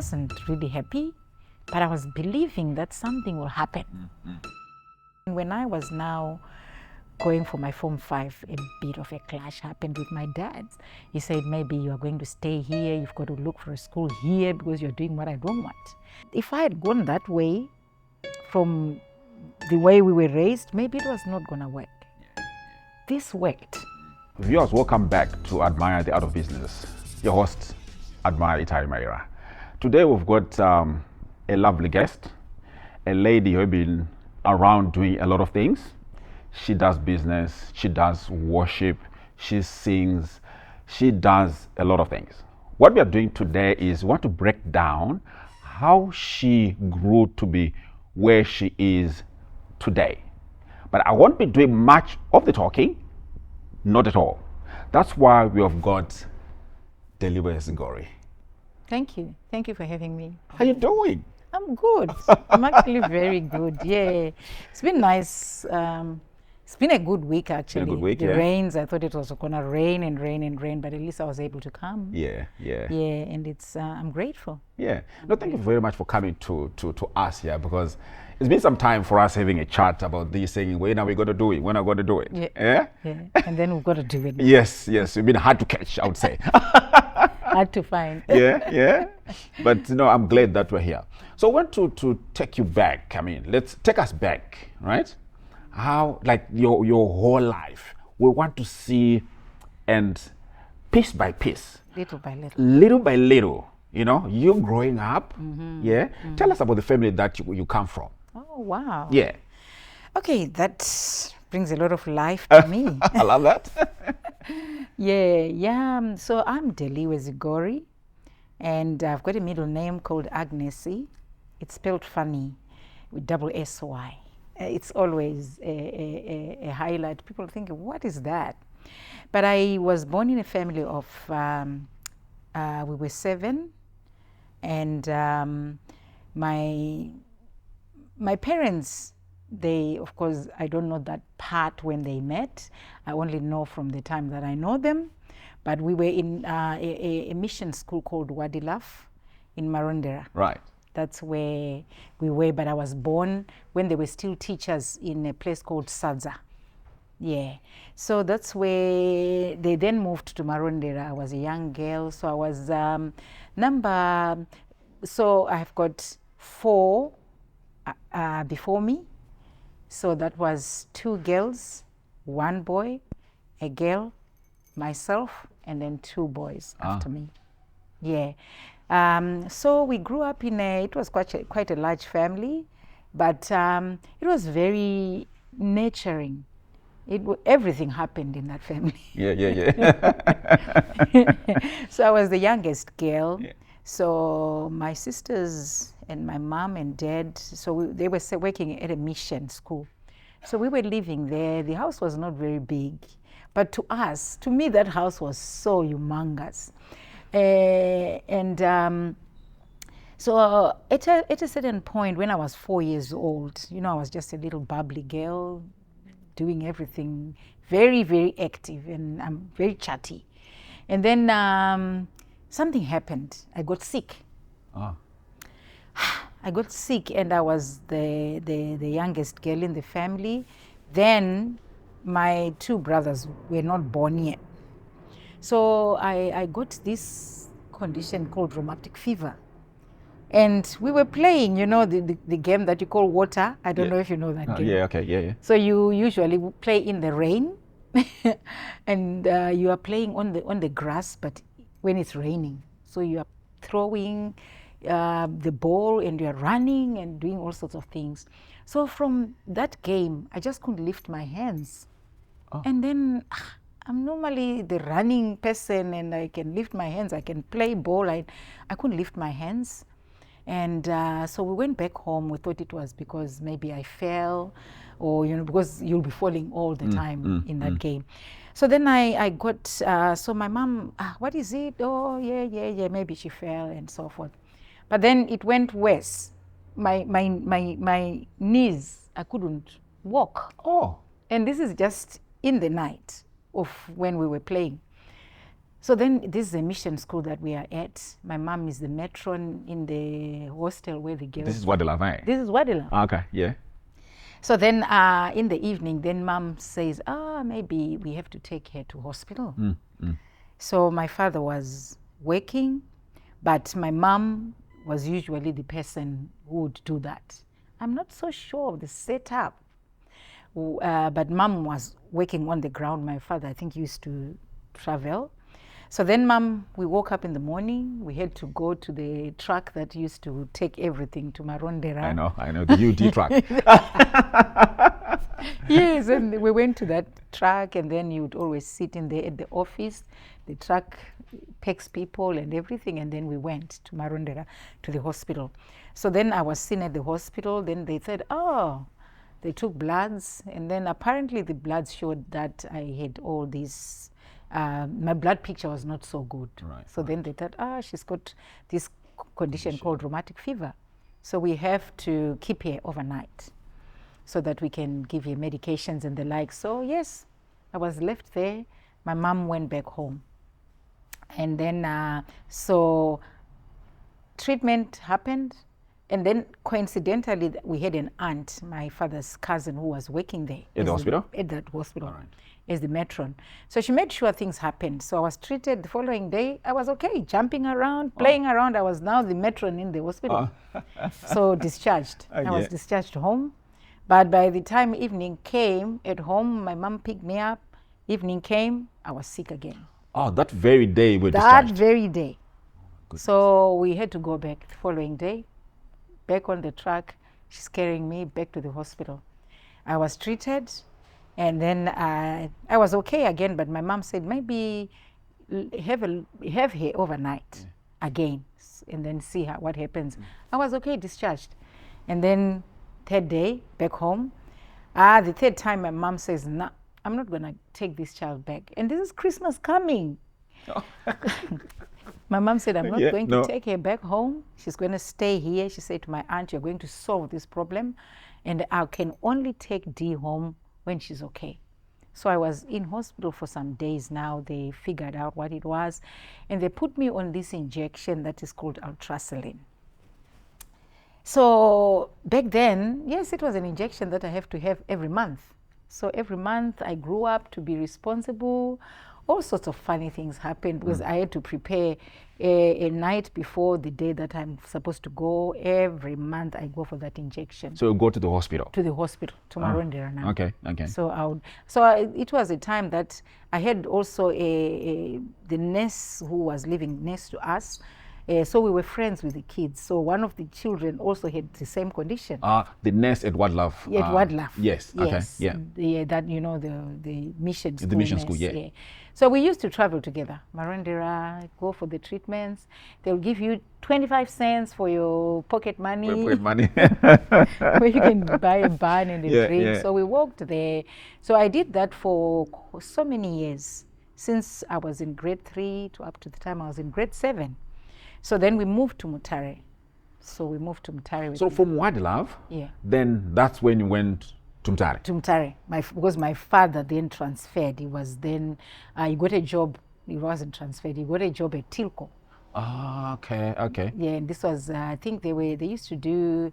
wasn't really happy, but I was believing that something will happen. When I was now going for my Form 5, a bit of a clash happened with my dad. He said, maybe you are going to stay here, you've got to look for a school here because you're doing what I don't want. If I had gone that way, from the way we were raised, maybe it was not going to work. This worked. Viewers, welcome back to Admire the Art of Business. Your host, Admire Itai Maira. Today we've got a lovely guest, a lady who's been around doing a lot of things. She does business, she does worship, she sings, she does a lot of things. What we are doing today is we want to break down how she grew to be where she is today. But I won't be doing much of the talking, not at all. That's why we have got Dheliwe Zigori. Thank you. Thank you for having me. How you doing? I'm good. I'm actually very good. Yeah. It's been nice. It's been a good week, actually. Been a good week, the yeah. rains, I thought it was going to rain and rain and rain, but at least I was able to come. Yeah. Yeah, and it's I'm grateful. Yeah. No, thank you very much for coming to us here, because it's been some time for us having a chat about this, saying, when are we going to do it? When are we going to do it? Yeah. And then we've got to do it. Yes. It's been hard to catch, I would say. Hard to find. Yeah. But, I'm glad that we're here. So I want to take you back. I mean, let's take us back, right? How, like, your whole life. We want to see, and piece by piece. Little by little. Little by little, you growing up. Yeah. Tell us about the family that you come from. Oh, wow. Yeah. Okay, that brings a lot of life to me. I love that. Yeah. So I'm Dheliwe Zigori, and I've got a middle name called Agnesi. It's spelled funny with double S-Y. It's always a highlight. People think, what is that? But I was born in a family of, we were 7, and my parents, they, of course, I don't know that part when they met. I only know from the time that I know them. But we were in a mission school called Wadilaf in Marondera. Right. That's where we were, but I was born when they were still teachers in a place called Sadza. Yeah. So that's where they then moved to Marondera. I was a young girl, so I was so I've got 4 before me. So that was 2 girls, 1 boy, a girl, myself, and then 2 boys after me. Yeah. So we grew up it was quite a large family, but it was very nurturing. Everything happened in that family. Yeah. So I was the youngest girl. Yeah. So my sisters and my mom and dad, they were working at a mission school. So we were living there. The house was not very big, but to me, that house was so humongous. So at a certain point, when I was 4 years old, I was just a little bubbly girl, doing everything, very, very active, and I'm very chatty. And then something happened. I got sick. I got sick, and I was the youngest girl in the family. Then my 2 brothers were not born yet. So I got this condition called rheumatic fever. And we were playing, the game that you call water. I don't know if you know that game. Yeah, okay, yeah. So you usually play in the rain, and you are playing on the grass, but when it's raining. So you are throwing the ball, and you are running and doing all sorts of things. So from that game, I just couldn't lift my hands. And then I'm normally the running person, and I can lift my hands. I can play ball. I couldn't lift my hands. And so we went back home. We thought it was because maybe I fell, or, because you'll be falling all the time in that game. So then I got, so my mom, what is it? Oh, yeah, maybe she fell and so forth. But then it went worse. My knees, I couldn't walk. Oh. And this is just in the night of when we were playing. So then this is a mission school that we are at. My mom is the matron in the hostel where the girls. This is Wadela, right? This is Wadela. Okay, yeah. So then in the evening, then mom says, maybe we have to take her to hospital. So my father was working, but my mom was usually the person who would do that. I'm not so sure of the setup, but mom was working on the ground. My father, I think, used to travel. So then we woke up in the morning. We had to go to the truck that used to take everything to Marondera. I know, the UD truck. Yes, and we went to that truck, and then you would always sit in there at the office. The truck picks people and everything, and then we went to Marondera, to the hospital. So then I was seen at the hospital. Then they said, they took bloods, and then apparently the bloods showed that I had all these. My blood picture was not so good. Right, so then they thought, she's got this condition called rheumatic fever. So we have to keep her overnight so that we can give her medications and the like. So yes, I was left there. My mom went back home. And then, so treatment happened. And then coincidentally, we had an aunt, my father's cousin, who was working there. At the hospital? At that hospital. All right. As the matron. So she made sure things happened. So I was treated the following day. I was okay, jumping around, playing around. I was now the matron in the hospital. So discharged. I was discharged home. But by the time evening came at home, my mom picked me up. Evening came, I was sick again. Oh, that very day we discharged? That very day. Goodness. So we had to go back the following day, back on the truck. She's carrying me back to the hospital. I was treated. And then I was okay again, but my mom said, maybe have her overnight again, and then see what happens. I was okay, discharged. And then third day, back home. The third time, my mom says, no, I'm not going to take this child back. And this is Christmas coming. My mom said, I'm not going to take her back home. She's going to stay here. She said to my aunt, you're going to solve this problem. And I can only take D home when she's okay. So I was in hospital for some days now. They figured out what it was, and they put me on this injection that is called ultrasaline. So back then, yes, it was an injection that I have to have every month. So every month I grew up to be responsible. All sorts of funny things happened because I had to prepare a night before the day that I'm supposed to go. Every month I go for that injection. So you go to the hospital? To the hospital, to Marondera now. Okay. So it was a time that I had also the nurse who was living next to us. So we were friends with the kids. So one of the children also had the same condition. The nurse at Wadlaf. At Wadlaf. Yes. Okay. Yeah. That the mission school. The mission nurse, school. Yeah. So we used to travel together. Marondera, go for the treatments. They'll give you 25 cents for your pocket money. Pocket money. Where you can buy a bun and a drink. Yeah. So we walked there. So I did that for so many years, since I was in grade 3 to up to the time I was in grade 7. So then we moved to Mutare. So we moved to Mutare. So from Wadlaf, then that's when you went to Mutare? To Mutare, because my father then transferred. He was then, he got a job, he wasn't transferred, he got a job at Tilco. Okay. Yeah, and this was, I think they used to do,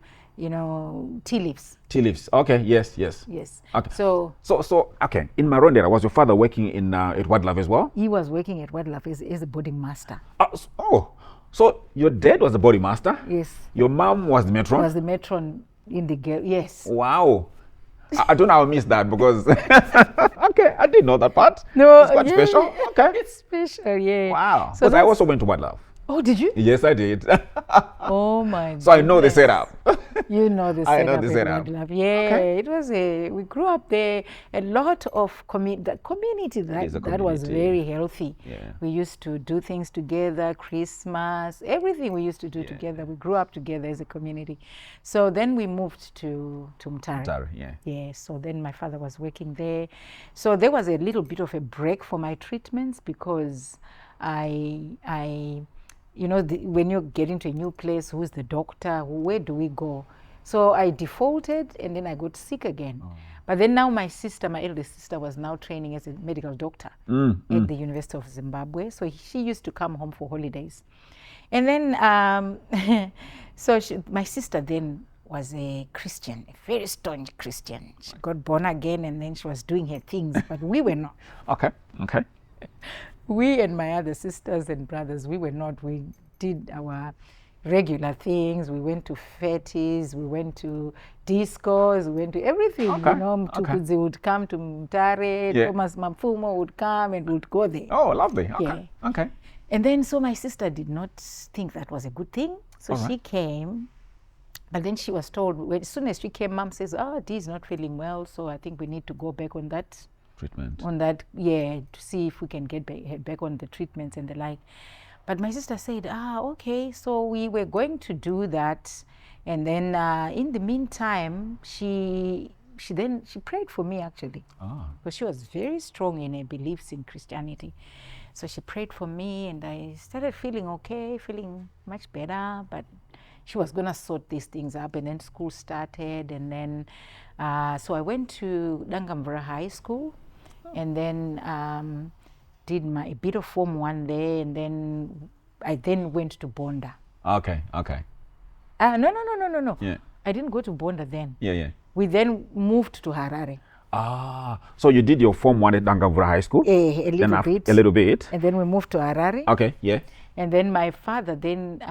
tea leaves. Tea leaves, okay, yes. Okay. So okay, in Marondera, was your father working at Wadlaf as well? He was working at Wadlaf as a boarding master. So your dad was the boarding master? Yes. Your mom was the matron? Was the matron in the girl, yes. Wow. I don't know how I missed that because, okay, I didn't know that part. No, it's quite special. Okay. It's special, yeah. Wow. So I also went to Wadlaf. Oh, did you? Yes, I did. Oh my God. So I know the setup. You know the setup. I know the setup. Yeah, okay. It was we grew up there. A lot of community that was very healthy. Yeah. We used to do things together, Christmas, everything we used to do together. We grew up together as a community. So then we moved to Mutare. Mutare, Yeah, so then my father was working there. So there was a little bit of a break for my treatments because when you get into a new place, who's the doctor? Where do we go? So I defaulted and then I got sick again. But then now my sister, my eldest sister, was now training as a medical doctor at the University of Zimbabwe. So she used to come home for holidays. And then, my sister then was a Christian, a very staunch Christian. She got born again and then she was doing her things, but we were not. Okay. We and my other sisters and brothers, we were not. We did our regular things. We went to fetes, we went to discos, we went to everything. Okay. You know, Mtukudzi would come to Mtare, Thomas Mapfumo would come and would go there. Oh, lovely. Okay. Yeah. Okay. And then, so my sister did not think that was a good thing. So she came, but then she was told, as soon as she came, Mom says, Dee is not feeling well, so I think we need to go back on that treatment. To see if we can get back on the treatments and the like. But my sister said, okay, so we were going to do that. And then in the meantime, she prayed for me, actually. Because she was very strong in her beliefs in Christianity. So she prayed for me and I started feeling okay, feeling much better. But she was going to sort these things up, and then school started. And then, so I went to Dangamvura High School and then did a bit of Form 1 there, and then I went to Bonda. Okay. No. Yeah. I didn't go to Bonda then. Yeah. We then moved to Harare. So you did your Form 1 at Dangamvura High School? A little bit. And then we moved to Harare. Okay, yeah. And then my father then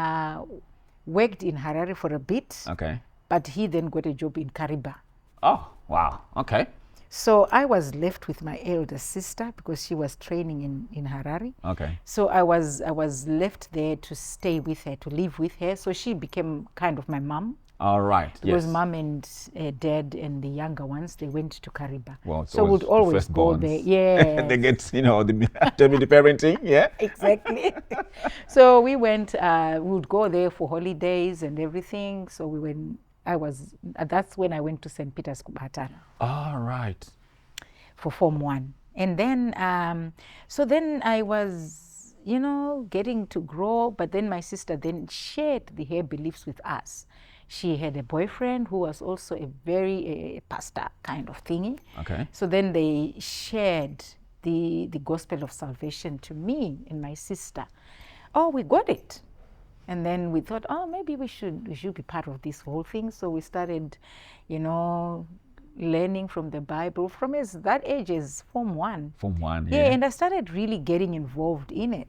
worked in Harare for a bit. Okay. But he then got a job in Kariba. Oh, wow. Okay. So I was left with my elder sister because she was training in Harare. Okay. So I was left there to stay with her, to live with her. So she became kind of my mom. All right. Because mom and dad and the younger ones, they went to Kariba. Well, so we'd always go there. Yeah. They get, the parenting. Yeah. Exactly. So we went, we would go there for holidays and everything. So we went. That's when I went to St. Peter's Kubatana. All right. For Form 1. And then, so then I was, getting to grow, but then my sister then shared her beliefs with us. She had a boyfriend who was also a pastor kind of thingy. Okay. So then they shared the gospel of salvation to me and my sister. Oh, we got it. And then we thought, maybe we should be part of this whole thing. So we started, learning from the Bible from that age is Form 1. Form 1, yeah. Yeah, and I started really getting involved in it.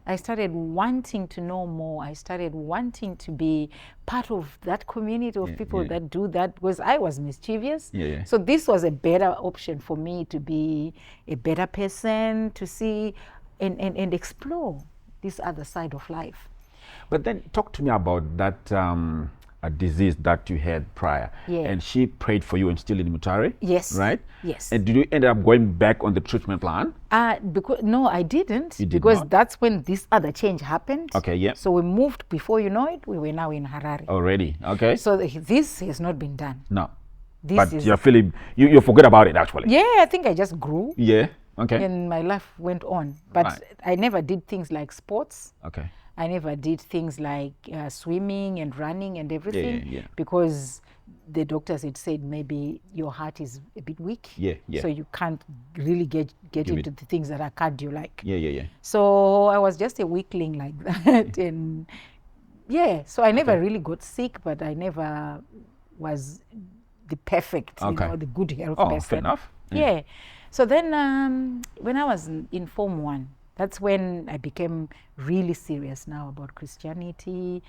I started wanting to know more. I started wanting to be part of that community of people that do that, because I was mischievous. Yeah. So this was a better option for me to be a better person, to see and explore this other side of life. But then talk to me about that a disease that you had prior. Yeah. And she prayed for you and still in Mutare? Yes. Right? Yes. And did you end up going back on the treatment plan? No, I didn't. You did because not? That's when this other change happened. Okay, yeah. So we moved, before you know it, we were now in Harare. Already, okay. So this has not been done. No. This but is you're feeling, you forget about it actually. Yeah, I think I just grew. Yeah, okay. And my life went on. But Right. I never did things like sports. Okay. I never did things like swimming and running and everything. Yeah. Because the doctors had said maybe your heart is a bit weak. Yeah. So you can't really get into the things that are cardio-like. Yeah. So I was just a weakling like that. And so I never really got sick, but I never was the perfect, the good health person. Oh, fair enough. Yeah. So then when I was in Form 1, that's when I became really serious now about Christianity.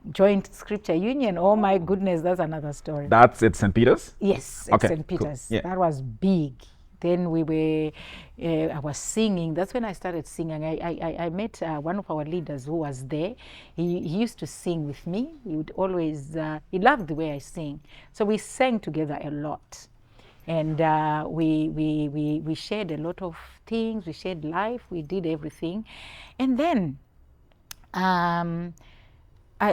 Joined Scripture Union. Oh my goodness, that's another story. That's at St. Peter's? Yes, at Okay, St. cool. Peter's. Yeah. That was big. Then I was singing. That's when I started singing. I met one of our leaders who was there. He used to sing with me. He would always, he loved the way I sing. So we sang together a lot. And we shared a lot of things. We shared life. We did everything. And then,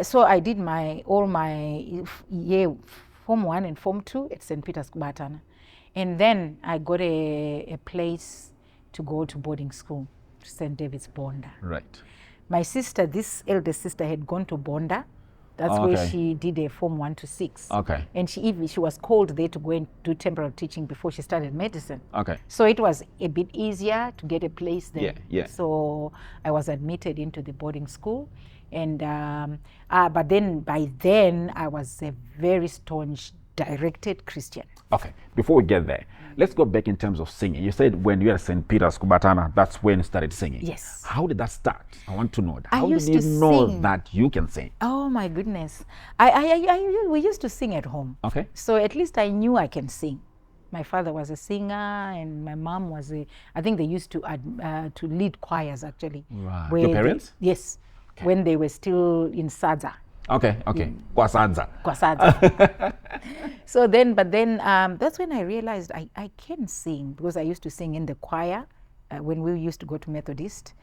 so I did all my Form 1 and Form 2 at St. Peter's Kubatana. And then I got a place to go to boarding school, to St. David's Bonda. Right. My sister, this eldest sister, had gone to Bonda That's Oh, where okay. she did a Form 1 to 6. Okay. And she was called there to go and do temporary teaching before she started medicine. Okay. So it was a bit easier to get a place there. Yeah, yeah. So I was admitted into the boarding school. And but then by then I was a very staunch directed Christian. Okay, before we get there, let's go back in terms of singing. You said when you were at St. Peter's, Kubatana, that's when you started singing. Yes. How did that start? I want to know that. I How used did you to know sing. that you can sing? Oh my goodness. We used to sing at home. Okay. So at least I knew I can sing. My father was a singer and my mom was I think they used to lead choirs actually. Right. Where Your parents? Yes. Okay. When they were still in Sadza. Okay, okay. Kwasadza. Kwasadza. So then, but then that's when I realized I can sing because I used to sing in the choir when we used to go to Methodist.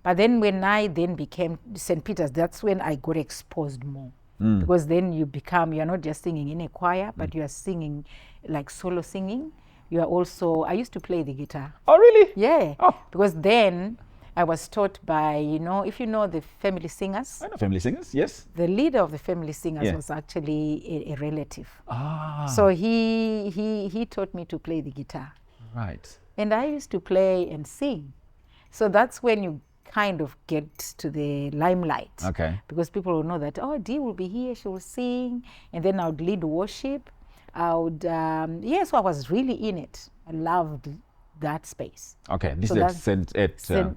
But then when I then became St. Peter's, that's when I got exposed more. Because then you're not just singing in a choir, but you are singing like solo singing. You are also, I used to play the guitar. Oh, really? Yeah. Oh. Because then I was taught by, if you know the family singers. I know family singers, yes. The leader of the family singers Yeah. was actually a relative. Ah. So he taught me to play the guitar. Right. And I used to play and sing. So that's when you kind of get to the limelight. Okay. Because people will know that, oh, Dee will be here, she will sing. And then I would lead worship. I would, so I was really in it. I loved that space. Okay, this So is that's St.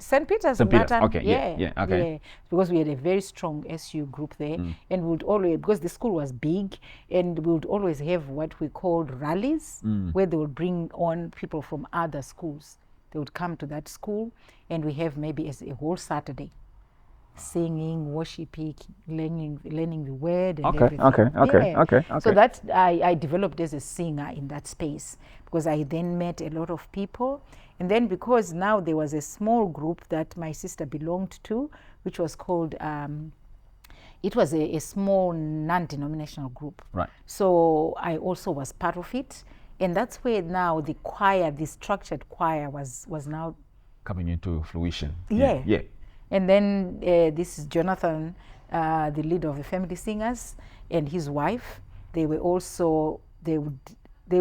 St. Peter's. St. Peter's. Matan, Okay, yeah, okay. Yeah, because we had a very strong SU group there, and we would always, because the school was big, and we would always have what we called rallies, where they would bring on people from other schools. They would come to that school, and we have maybe a whole Saturday, singing, worshiping, learning the word and everything. Okay. So that I developed as a singer in that space because I then met a lot of people. And then because now there was a small group that my sister belonged to, which was called, it was a small non-denominational group. Right. So I also was part of it. And that's where now the choir, the structured choir was now Coming into fruition. Yeah. And then this is Jonathan, the leader of the family singers, and his wife. They were also they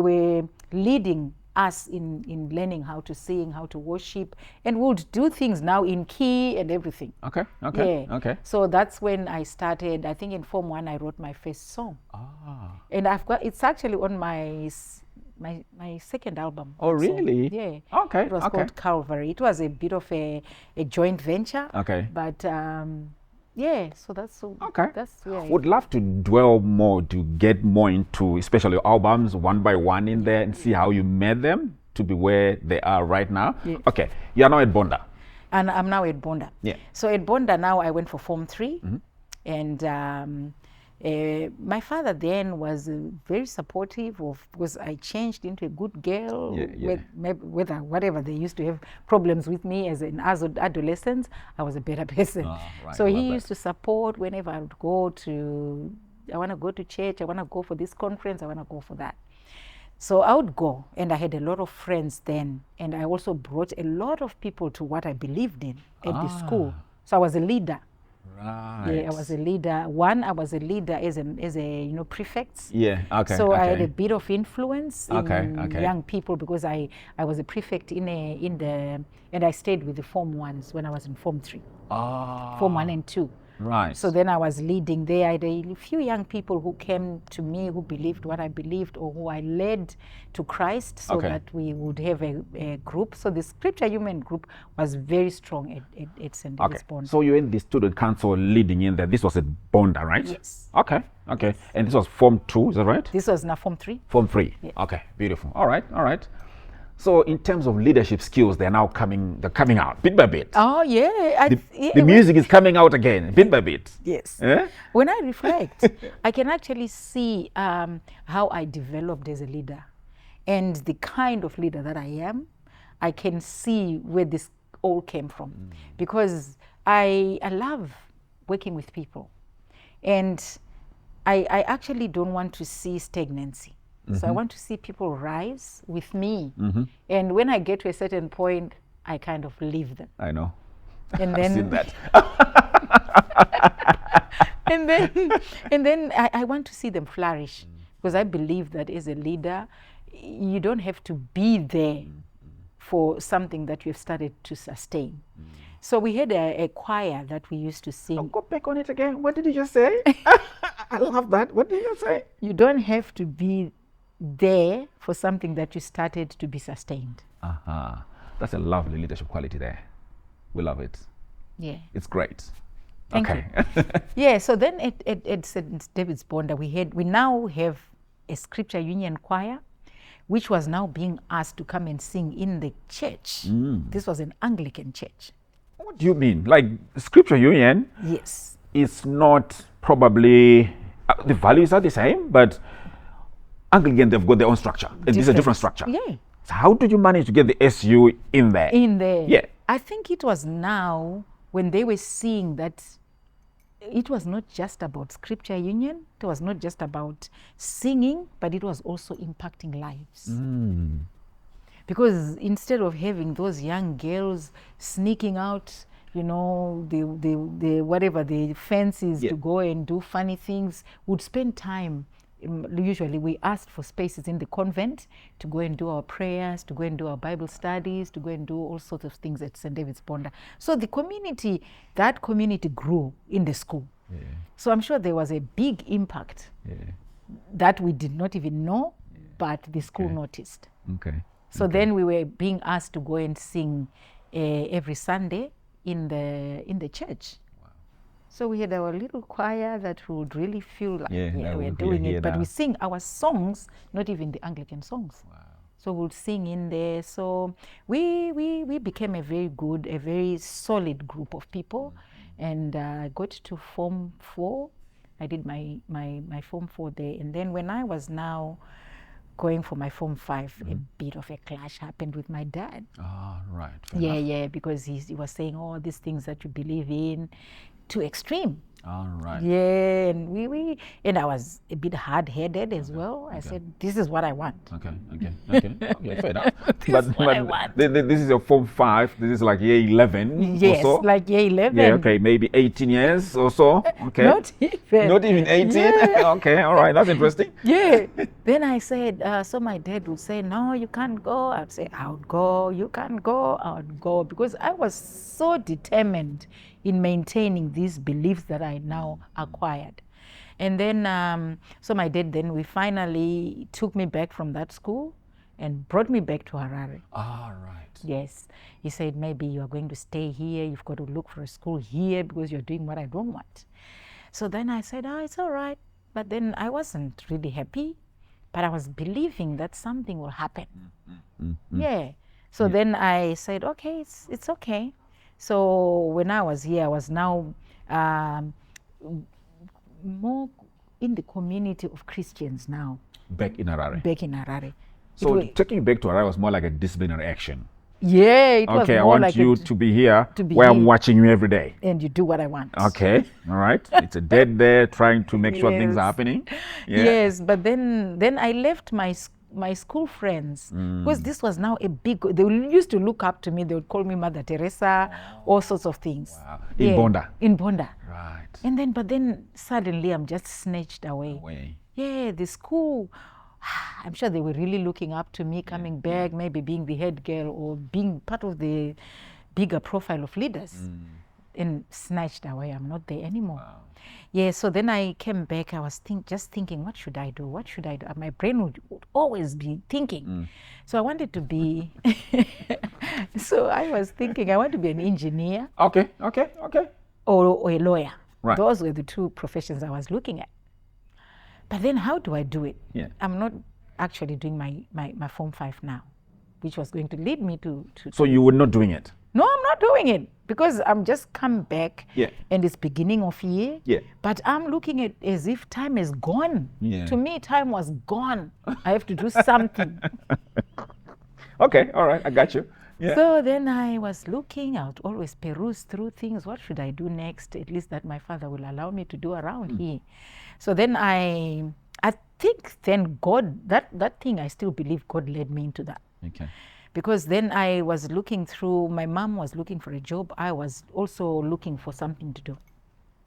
were leading us in learning how to sing, how to worship, and would do things now in key and everything. Okay. Yeah. Okay. So that's when I started. I think in Form 1 I wrote my first song, and it's actually on my second album. Oh, really? So, yeah. Okay. It was called Calvary. It was a bit of a joint venture. Okay. But so that's so. Okay. That's yeah. Would love to dwell more, to get more into, especially your albums one by one in there, and see how you made them to be where they are right now. Yeah. Okay. You are now at Bonda. And I'm now at Bonda. Yeah. So at Bonda now I went for Form 3, and my father then was very supportive of, because I changed into a good girl. Yeah. With whatever they used to have problems with me as an adolescent, I was a better person. Right. So he used to support whenever I would go to, I want to go to church, I want to go for this conference, I want to go for that. So I would go, and I had a lot of friends then, and I also brought a lot of people to what I believed in at the school. So I was a leader. Right. Yeah, I was a leader. I was a leader as a prefects. Yeah. Okay. So I had a bit of influence in Okay. young people because I was a prefect and I stayed with the Form 1s when I was in Form 3, Form 1 and 2. Right. So then I was leading there. I had a few young people who came to me who believed what I believed, or who I led to Christ, so that we would have a group. So the Scripture Human group was very strong at St. David's Bonda. So you're in the student council leading in there. This was at Bonda, right? Yes. Okay. And this was Form 2, is that right? This was now Form 3. Form 3. Yeah. Okay, beautiful. All right. So in terms of leadership skills, they're coming out bit by bit. Oh, yeah. The music is coming out again, bit by bit. Yes. Eh? When I reflect, I can actually see how I developed as a leader. And the kind of leader that I am, I can see where this all came from. Because I love working with people. And I actually don't want to see stagnancy. So I want to see people rise with me. And when I get to a certain point, I kind of leave them. I know. And I've then seen that. and then I want to see them flourish, because I believe that as a leader, you don't have to be there for something that you've started to sustain. So we had a choir that we used to sing. Oh, go back on it again. What did you just say? I love that. What did you say? You don't have to be there for something that you started to be sustained. That's a lovely leadership quality there. We love it. Yeah. It's great. Thank okay. you. Yeah, so then at St. David's Bonda, we now have a scripture union choir, which was now being asked to come and sing in the church. This was an Anglican church. What do you mean? Like scripture union? Yes. It's not probably, the values are the same, but Anglican, they've got their own structure. And it's a different structure. Yeah. So how did you manage to get the SU in there? In there. Yeah. I think it was now when they were seeing that it was not just about scripture union, it was not just about singing, but it was also impacting lives. Because instead of having those young girls sneaking out, you know, the whatever the fancies to go and do funny things, would spend time. Usually we asked for spaces in the convent to go and do our prayers, to go and do our Bible studies, to go and do all sorts of things at St. David's Bonda. So the community, that community grew in the school. So I'm sure there was a big impact that we did not even know, but the school noticed. So then we were being asked to go and sing every Sunday in the church. So we had our little choir that would really feel like we're doing it, but we sing our songs, not even the Anglican songs. So we'll sing in there. So we became a very solid group of people, and got to Form 4. I did my Form 4 there, and then when I was now going for my Form 5, a bit of a clash happened with my dad. Right. Yeah, because he was saying all these things that you believe in too extreme. Right. Yeah, and I was a bit hard-headed as well. I said, this is what I want. Okay, fair enough. This is what I want. This is your Form 5. This is like year 11 Yes, or so? like year 11. Yeah, okay, maybe 18 years or so. Okay. Not even 18? Yeah. Okay, all right, that's interesting. Yeah. Then I said, so my dad would say, no, you can't go. I'd say, I would go. You can't go. I would go. Because I was so determined in maintaining these beliefs that I now acquired. And then, so my dad then, we finally took me back from that school and brought me back to Harare. Right. Yes. He said, maybe you are going to stay here. You've got to look for a school here because you're doing what I don't want. So then I said, it's all right. But then I wasn't really happy, but I was believing that something will happen. Yeah. So then I said, okay, it's okay. So when I was here, I was now more in the community of Christians now. Back in Harare. So taking you back to Harare was more like a disciplinary action. Yeah, it was okay, more I want like you to be here where I'm watching you every day. And you do what I want. Okay, all right. It's a dad there trying to make sure things are happening. Yeah. Yes, but then I left my school friends because this was now a big, they used to look up to me. They would call me Mother Teresa, all sorts of things. Wow. In Bonda? In Bonda. Right. And but then suddenly I'm just snatched away. Yeah, the school, I'm sure they were really looking up to me coming back, maybe being the head girl or being part of the bigger profile of leaders. And snatched away, I'm not there anymore. Wow. Yeah, so then I came back, I was just thinking, what should I do? What should I do? My brain would always be thinking. So I wanted to be, so I was thinking, I want to be an engineer. Okay. Or a lawyer. Right. Those were the two professions I was looking at. But then how do I do it? Yeah. I'm not actually doing my Form 5 now, which was going to lead me to So you were not doing it? No, I'm not doing it because I'm just come back and it's beginning of year. Yeah. But I'm looking at as if time is gone. Yeah. To me, time was gone. I have to do something. Okay, all right, I got you. Yeah. So then I was looking, I would always peruse through things. What should I do next? At least that my father will allow me to do around here. So then I think then God, that thing I still believe God led me into that. Okay. Because then I was looking through, my mom was looking for a job. I was also looking for something to do.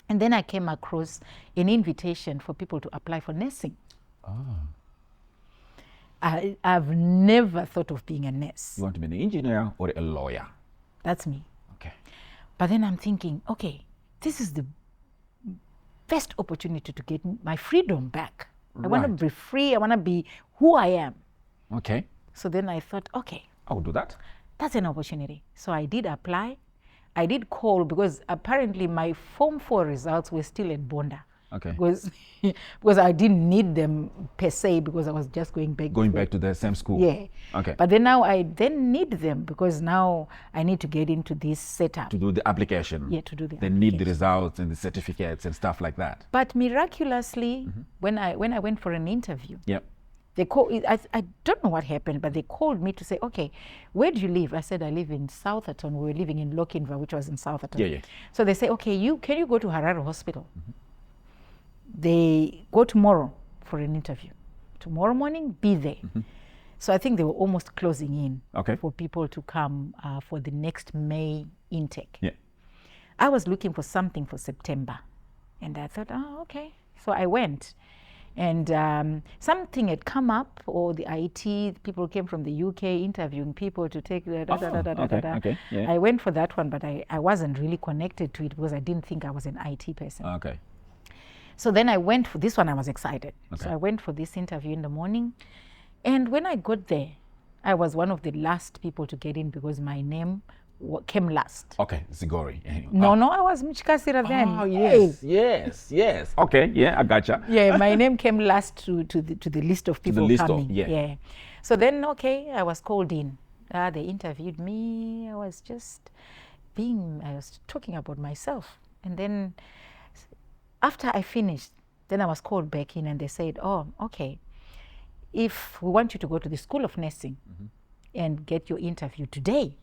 And then I came across an invitation for people to apply for nursing. I've never thought of being a nurse. You want to be an engineer or a lawyer? That's me. Okay. But then I'm thinking, okay, this is the best opportunity to get my freedom back. I want to be free. I want to be who I am. Okay. So then I thought, okay, I'll do that. that's an opportunity. So I did apply. I did call because apparently my Form 4 results were still at Bonda. Okay. Because I didn't need them per se because I was just going back to the same school. Yeah. Okay. But then now I then need them because now I need to get into this setup. To do the application. Yeah, to do the They need the results and the certificates and stuff like that. But miraculously, when I went for an interview, Yep. they called. I don't know what happened, but they called me to say, okay, where do you live? I said I live in Southerton. We were living in Lokinva, which was in Southerton. Yeah, yeah. So they say, okay, can you go to Harare Hospital? They go tomorrow for an interview. Tomorrow morning, be there. So I think they were almost closing in for people to come for the next May intake. Yeah. I was looking for something for September, and I thought, oh, okay. So I went, and something had come up, or the IT people came from the UK interviewing people to take the Okay. Yeah. I went for that one, but I wasn't really connected to it because I didn't think I was an IT person. Okay. So then I went for this one. I was excited. Okay. So I went for this interview in the morning. And when I got there, I was one of the last people to get in because my name came last. Okay, Zigori. No, I was Mchikasira then. Oh, yes. Okay, yeah, I gotcha. Yeah, my name came last to the list of people coming. Yeah. So then, okay, I was called in. They interviewed me. I was talking about myself. And then after I finished, then I was called back in and they said, oh, okay, if we want you to go to the School of Nursing and get your interview today,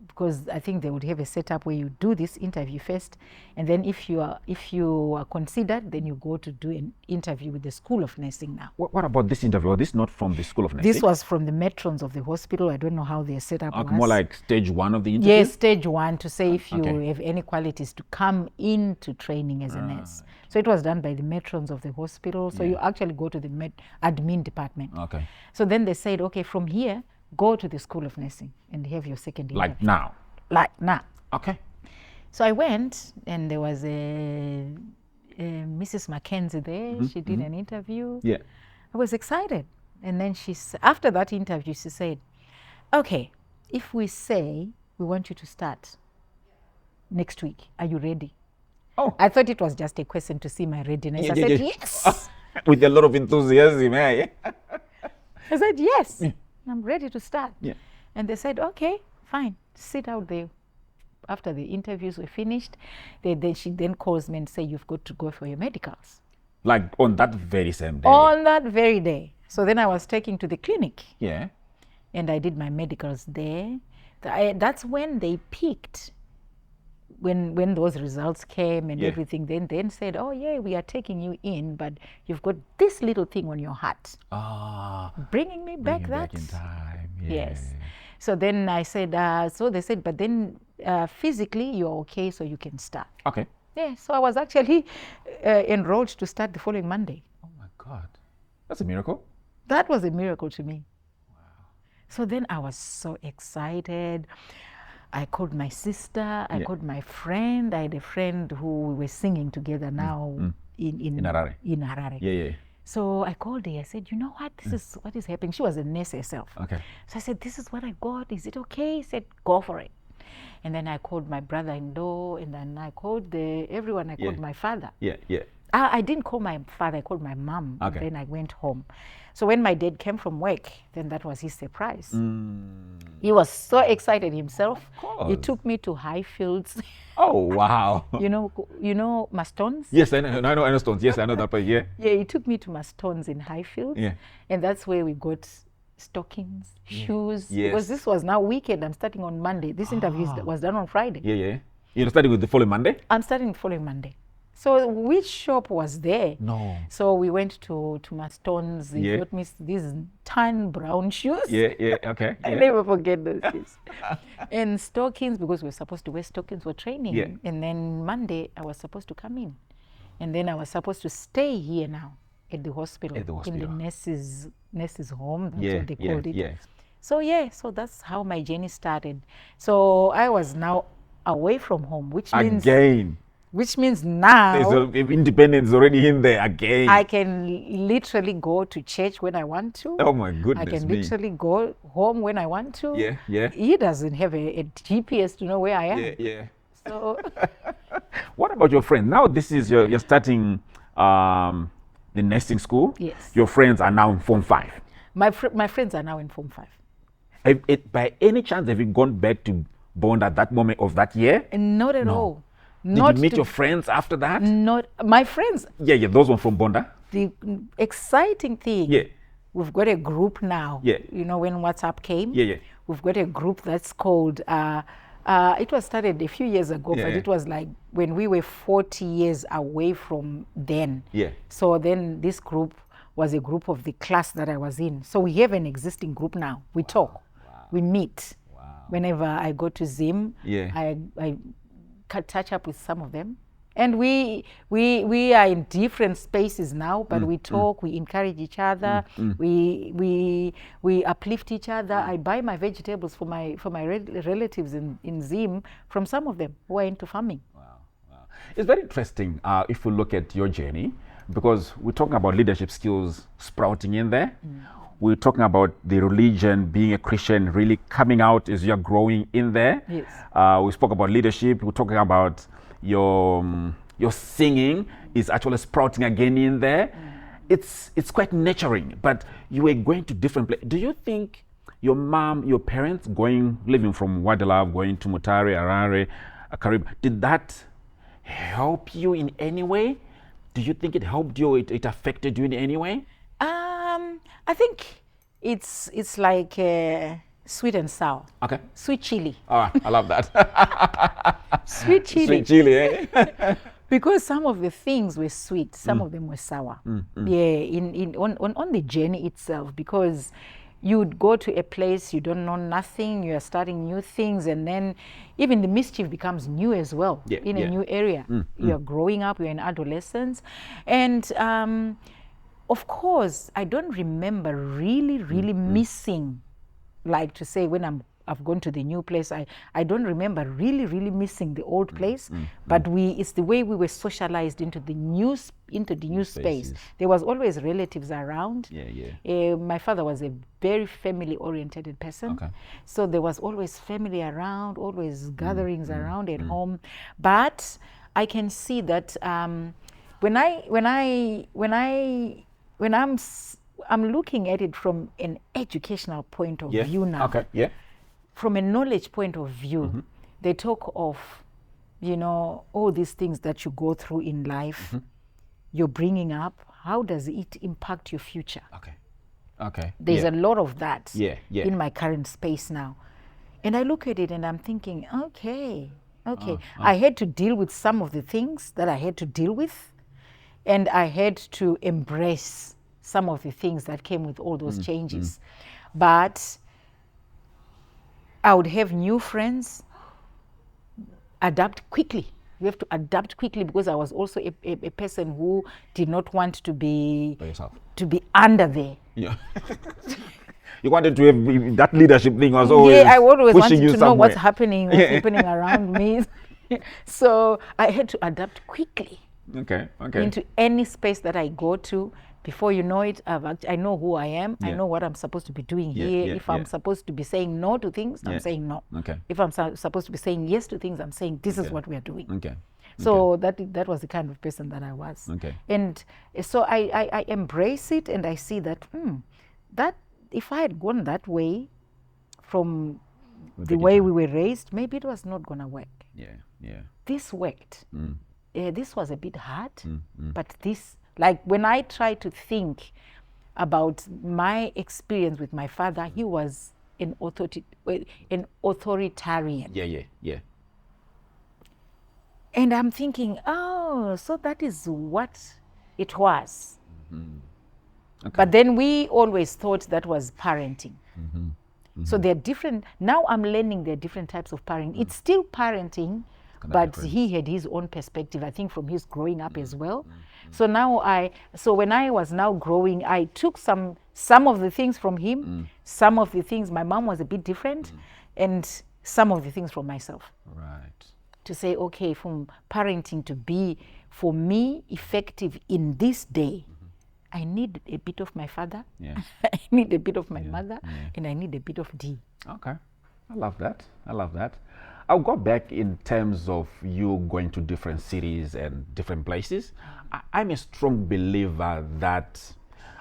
because I think they would have a setup where you do this interview first, and then if you are considered, then you go to do an interview with the School of Nursing now. What about this interview? This not from the School of Nursing? This was from the matrons of the hospital. I don't know how their setup was. More like stage 1 of the interview? Yes, stage 1, to say if you have any qualities to come into training as a nurse. So it was done by the matrons of the hospital. So you actually go to the admin department. Okay. So then they said, okay, from here, go to the School of Nursing and have your second interview. Like now? Okay. So I went, and there was a Mrs. Mackenzie there. She did an interview. Yeah. I was excited. And then after that interview, she said, okay, if we say we want you to start next week, are you ready? Oh. I thought it was just a question to see my readiness. I said, yes. With a lot of enthusiasm, eh? I said, yes. I'm ready to start. Yeah. And they said, okay, fine, sit out there. After the interviews were finished, she then calls me and say, you've got to go for your medicals. Like on that very same day? On that very day. So then I was taken to the clinic. Yeah. And I did my medicals there. That's when they picked, when those results came and everything, then said, oh yeah, we are taking you in, but you've got this little thing on your heart. Bringing me back back in time. Yeah. Yes. So then I said, so they said, but then physically you're okay, so you can start. Okay. Yeah, so I was actually enrolled to start the following Monday. Oh my God. That's a miracle. That was a miracle to me. Wow. So then I was so excited. I called my sister, I called my friend. I had a friend who we were singing together now in Harare. In Harare. Yeah. So I called her. I said, you know what? This is what is happening. She was a nurse herself. Okay. So I said, this is what I got. Is it okay? He said, go for it. And then I called my brother-in-law, and then I called everyone. I called my father. Yeah. I didn't call my father. I called my mom. Okay. Then I went home. So when my dad came from work, then that was his surprise. He was so excited himself. He took me to Highfields. Oh, wow. You know Maston's? Yes, I know Maston's. Yes, I know that place. Yeah. Yeah, he took me to Maston's in Highfields. Yeah. And that's where we got stockings, shoes. Yes. Because this was now weekend. I'm starting on Monday. This interview was done on Friday. Yeah. You're starting with the following Monday? I'm starting the following Monday. So which shop was there? No. So we went to Maston's. He Yeah. got me these tan brown shoes. Yeah, yeah, okay. I Yeah. never forget those shoes. And stockings, because we were supposed to wear stockings for training. Yeah. And then Monday, I was supposed to come in. And then I was supposed to stay here now at the hospital. At the hospital. In the nurses' home. That's Yeah, what they yeah, called it. yeah. So that's how my journey started. So I was now away from home, which means Again. now Independence already in there again. I can literally go to church when I want to. Oh my goodness I can me. literally go home when I want to. Yeah, yeah. He doesn't have a GPS to know where I am. Yeah, yeah. So What about your friends? Now this is you're starting the nursing school. Yes. Your friends are now in Form 5. my friends are now in Form 5. By any chance, have you gone back to Bond at that moment of that year? And not at all. Did Not you meet to- your friends after that? Not my friends. Yeah, yeah, those ones from Bonda. The exciting thing. Yeah. We've got a group now. Yeah. You know, when WhatsApp came. Yeah, yeah. We've got a group that's called. It was started a few years ago, Yeah, but yeah. it was like when we were 40 years away from then. Yeah. So then this group was a group of the class that I was in. So we have an existing group now. We talk, we meet. Whenever I go to Zim, Yeah. I touch up with some of them. And we are in different spaces now, but we talk, we encourage each other, we uplift each other. I buy my vegetables for my relatives in Zim from some of them who are into farming. It's very interesting if we look at your journey, because we're talking about leadership skills sprouting in there. We're talking about the religion, being a Christian, really coming out as you're growing in there. Yes. We spoke about leadership. We're talking about your singing is actually sprouting again in there. It's quite nurturing, but you were going to different places. Do you think your mom, your parents living from Wadelav, going to Mutare, Harare, Carib, did that help you in any way? Do you think it helped you? It affected you in any way? I think it's like sweet and sour. Okay. Sweet chili. Ah, I love that. Sweet chili. Sweet chili, eh? Because some of the things were sweet, some of them were sour. Yeah, on the journey itself, because you'd go to a place you don't know nothing, you are starting new things, and then even the mischief becomes new as well. Yeah, in yeah. a new area. You're growing up, you're in adolescence. And of course, I don't remember really missing, like to say when I've gone to the new place, I don't remember really missing the old place, but it's the way we were socialized into the new space. spaces. There was always relatives around. Yeah, yeah. My father was a very family oriented person. Okay. So there was always family around, always gatherings around at home. But I can see that I'm looking at it from an educational point of Yeah. view now. Okay. Yeah. From a knowledge point of view, they talk of, all these things that you go through in life, you're bringing up, how does it impact your future? Okay. Okay. There's yeah. a lot of that Yeah, yeah. in my current space now. And I look at it and I'm thinking, okay. I had to deal with some of the things that I had to deal with, and I had to embrace some of the things that came with all those changes. But I would have new friends, adapt quickly. You have to adapt quickly, because I was also a person who did not want to be By yourself. under there. Yeah. You wanted to have that leadership thing. Was always I always pushing wanted you to know what's somewhere. happening around me. So I had to adapt quickly Okay. Okay. into any space that I go to. Before you know it, I know who I am. I Yeah. know what I'm supposed to be doing Yeah, here. yeah, If I'm yeah. supposed to be saying no to things, Yeah. I'm saying no. Okay. If I'm supposed to be saying yes to things, I'm saying this is Okay. what we are doing. Okay. So that was the kind of person that I was. Okay. And so I embrace it, and I see that that if I had gone that way from the way we were raised, maybe it was not going to work. Yeah. Yeah. This worked. This was a bit hard, but this, like when I try to think about my experience with my father, he was an authoritarian. Yeah. Yeah. Yeah. And I'm thinking, oh, so that is what it was. Okay. But then we always thought that was parenting. So they're different. Now I'm learning there are different types of parenting. It's still parenting, but he had his own perspective, I think, from his growing up as well. So now so when I was now growing, I took some of the things from him, some of the things, my mom was a bit different, and some of the things from myself. Right. To say, okay, from parenting to be, for me, effective in this day, I need a bit of my father, Yeah. I need a bit of my mother, and I need a bit of D. Okay. I love that. I love that. I'll go back in terms of you going to different cities and different places. I'm a strong believer that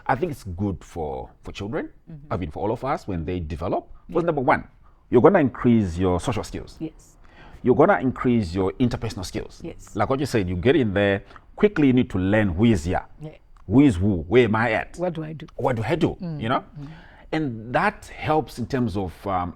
I think it's good for children, I mean, for all of us when they develop. Because number one, you're going to increase your social skills. Yes. You're going to increase your interpersonal skills. Yes. Like what you said, you get in there, quickly you need to learn who is here. Yeah. Who is who? Where am I at? What do I do? What do I do? You know? And that helps in terms of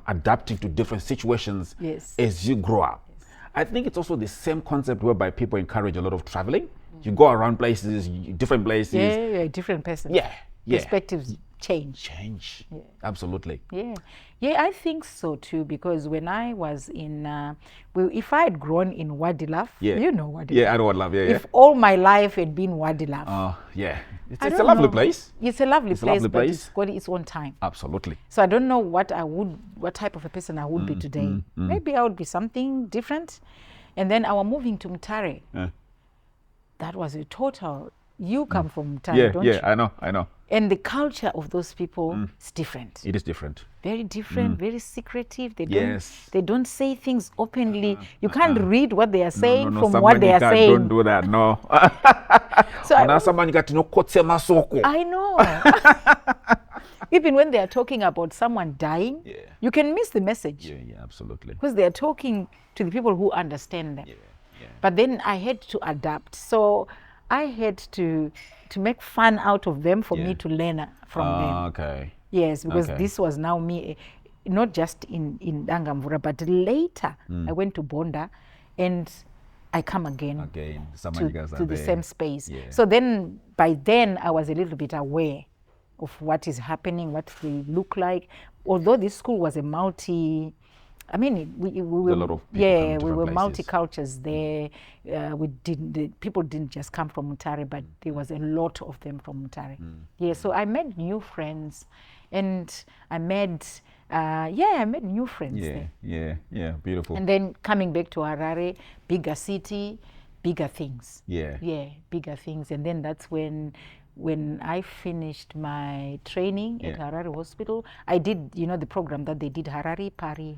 adapting to different situations Yes. as you grow up. Yes. I think it's also the same concept whereby people encourage a lot of traveling. You go around places, different places. Yeah, you're a different person. Yeah. Perspectives change. Yeah. Absolutely. Yeah, I think so too, because when I was in, if I had grown in Wadilaf, you know Wadilaf. Yeah, I know Wadilaf, If all my life had been Wadilaf. Yeah. It's a lovely place. It's a lovely place, but it's got its own time. Absolutely. So I don't know what type of a person I would be today. Maybe I would be something different. And then our moving to Mutare, that was a total, you come from Mutare, don't you? Yeah, I know. And the culture of those people is different. It is different. Very different, very secretive. They don't say things openly. You can't read what they are saying from what they are saying. Don't do that, no. So now someone got to know I know. Even when they are talking about someone dying, you can miss the message. Yeah, absolutely. Because they are talking to the people who understand them. But then I had to adapt. So I had to make fun out of them for me to learn from them. Okay. Yes, because this was now me, not just in Dangamvura, but later I went to Bonda and I come again to the same space. Yeah. So then, by then, I was a little bit aware of what is happening, what they look like. Although this school was a multi, I mean, we were a lot of people we were multi-cultures there. People didn't just come from Mutare, but there was a lot of them from Mutare. Yeah, so I made new friends, and I made new friends there. Yeah, beautiful. And then coming back to Harare, bigger city, bigger things. Yeah, bigger things. And then that's when I finished my training at Harare Hospital, I did, the program that they did, Harare, Pari.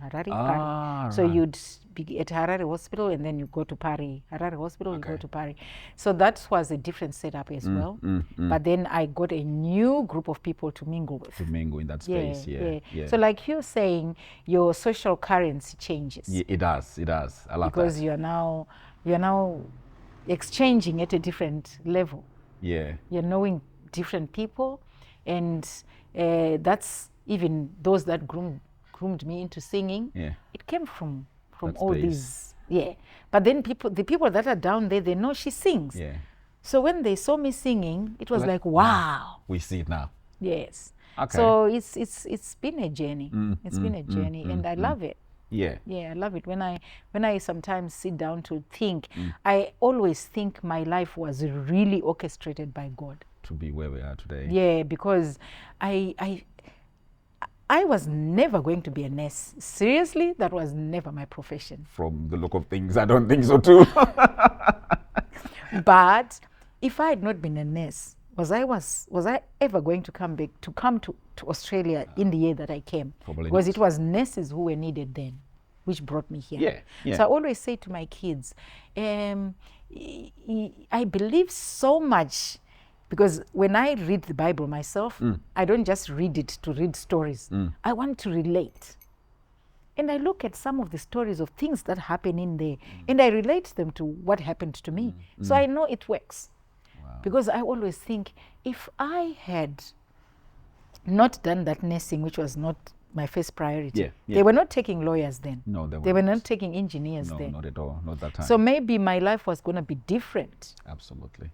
So you'd be at Harare Hospital and then you go to Pari. Harare Hospital, you go to Pari. So that was a different setup as well. But then I got a new group of people to mingle with. To mingle in that space, yeah. So like you're saying, your social currency changes. Yeah, it does. I love because that. you're now exchanging at a different level. Yeah. You're knowing different people, and that's even those that groomed me into singing. Yeah. It came from all these. Yeah. But then the people that are down there, they know she sings. Yeah. So when they saw me singing, it was like wow. We see it now. Yes. Okay. So it's been a journey. It's been a journey, and I love it. Yeah. Yeah, I love it. When I sometimes sit down to think, I always think my life was really orchestrated by God. To be where we are today. Yeah, because I was never going to be a nurse. Seriously, that was never my profession. From the look of things, I don't think so too. But if I had not been a nurse, was I ever going to come to Australia in the year that I came? Probably because not. It was nurses who were needed then, which brought me here. Yeah. So I always say to my kids, I believe so much, because when I read the Bible myself, I don't just read it to read stories. I want to relate. And I look at some of the stories of things that happen in there, and I relate them to what happened to me. So I know it works. Because I always think, if I had not done that nursing, which was not my first priority. Yeah, yeah. They were not taking lawyers then. No, They were not taking engineers No, then. not at all. Not that time. So maybe my life was going to be different. Absolutely.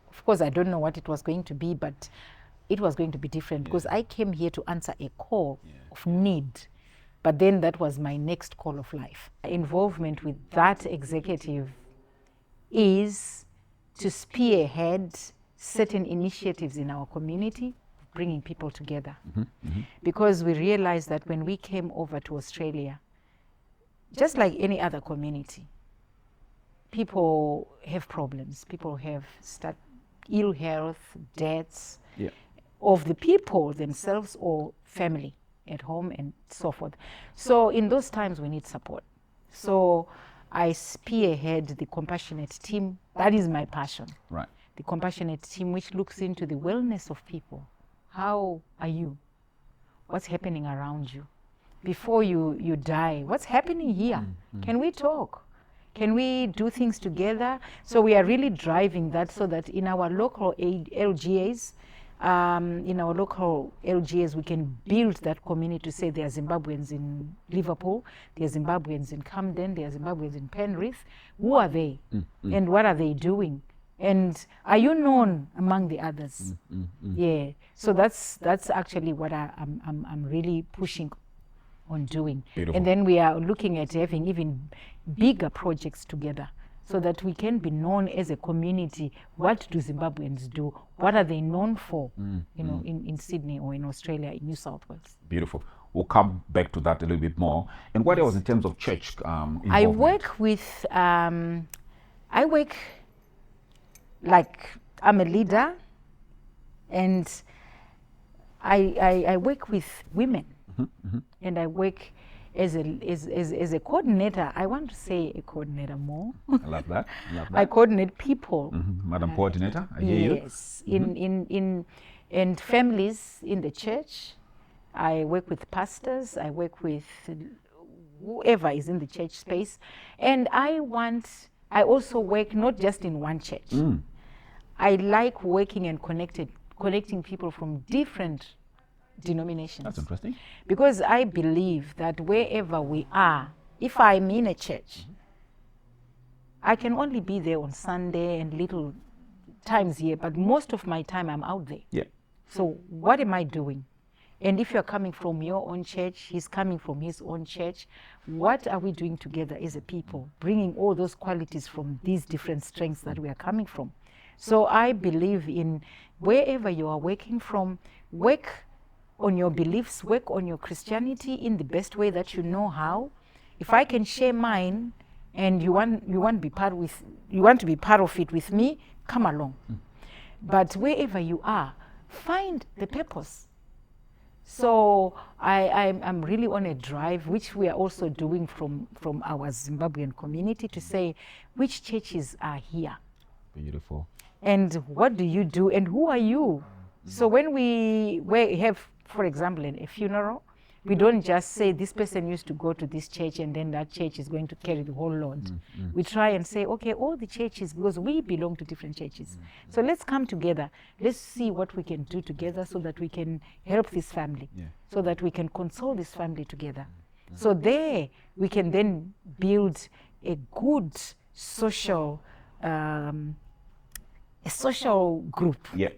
Of course, I don't know what it was going to be, but it was going to be different because I came here to answer a call of need. But then that was my next call of life. Involvement with that executive is to spearhead certain initiatives in our community, bringing people together. Because we realized that when we came over to Australia, just like any other community, people have problems. People have ill health, deaths of the people themselves or family at home and so forth. So in those times we need support. So I spearhead the compassionate team. That is my passion. Right. The compassionate team, which looks into the wellness of people. How are you? What's happening around you? Before you die, what's happening here? Can we talk? Can we do things together? So we are really driving that so that in our local LGAs, we can build that community to say there are Zimbabweans in Liverpool, there are Zimbabweans in Camden, there are Zimbabweans in Penrith. Who are they? And what are they doing? And are you known among the others? Yeah. So that's actually what I'm really pushing on doing. Beautiful. And then we are looking at having even bigger projects together so that we can be known as a community. What do Zimbabweans do? What are they known for, in Sydney or in Australia, in New South Wales? Beautiful. We'll come back to that a little bit more. And what else in terms of church involvement? I work with, like I'm a leader, and I work with women, and I work as a coordinator. I want to say a coordinator more. I love that. I coordinate people. Madam Coordinator, I hear you. Yes, in families in the church. I work with pastors. I work with whoever is in the church space, and I also work not just in one church. I like working and connecting people from different denominations. That's interesting. Because I believe that wherever we are, if I'm in a church, I can only be there on Sunday and little times here, but most of my time I'm out there. Yeah. So what am I doing? And if you're coming from your own church, he's coming from his own church, what are we doing together as a people, bringing all those qualities from these different strengths that we are coming from? So I believe in wherever you are working from, work on your beliefs, work on your Christianity in the best way that you know how. If I can share mine and you want to be part of it with me, come along. But wherever you are, find the purpose. So I'm really on a drive, which we are also doing from our Zimbabwean community, to say which churches are here. Beautiful. And what do you do and who are you? So when we have, for example, a funeral, we don't just say this person used to go to this church and then that church is going to carry the whole load. We try and say, okay, all the churches, because we belong to different churches. So let's come together. Let's see what we can do together so that we can help this family, so that we can console this family together. So there we can then build a good social group. Yeah.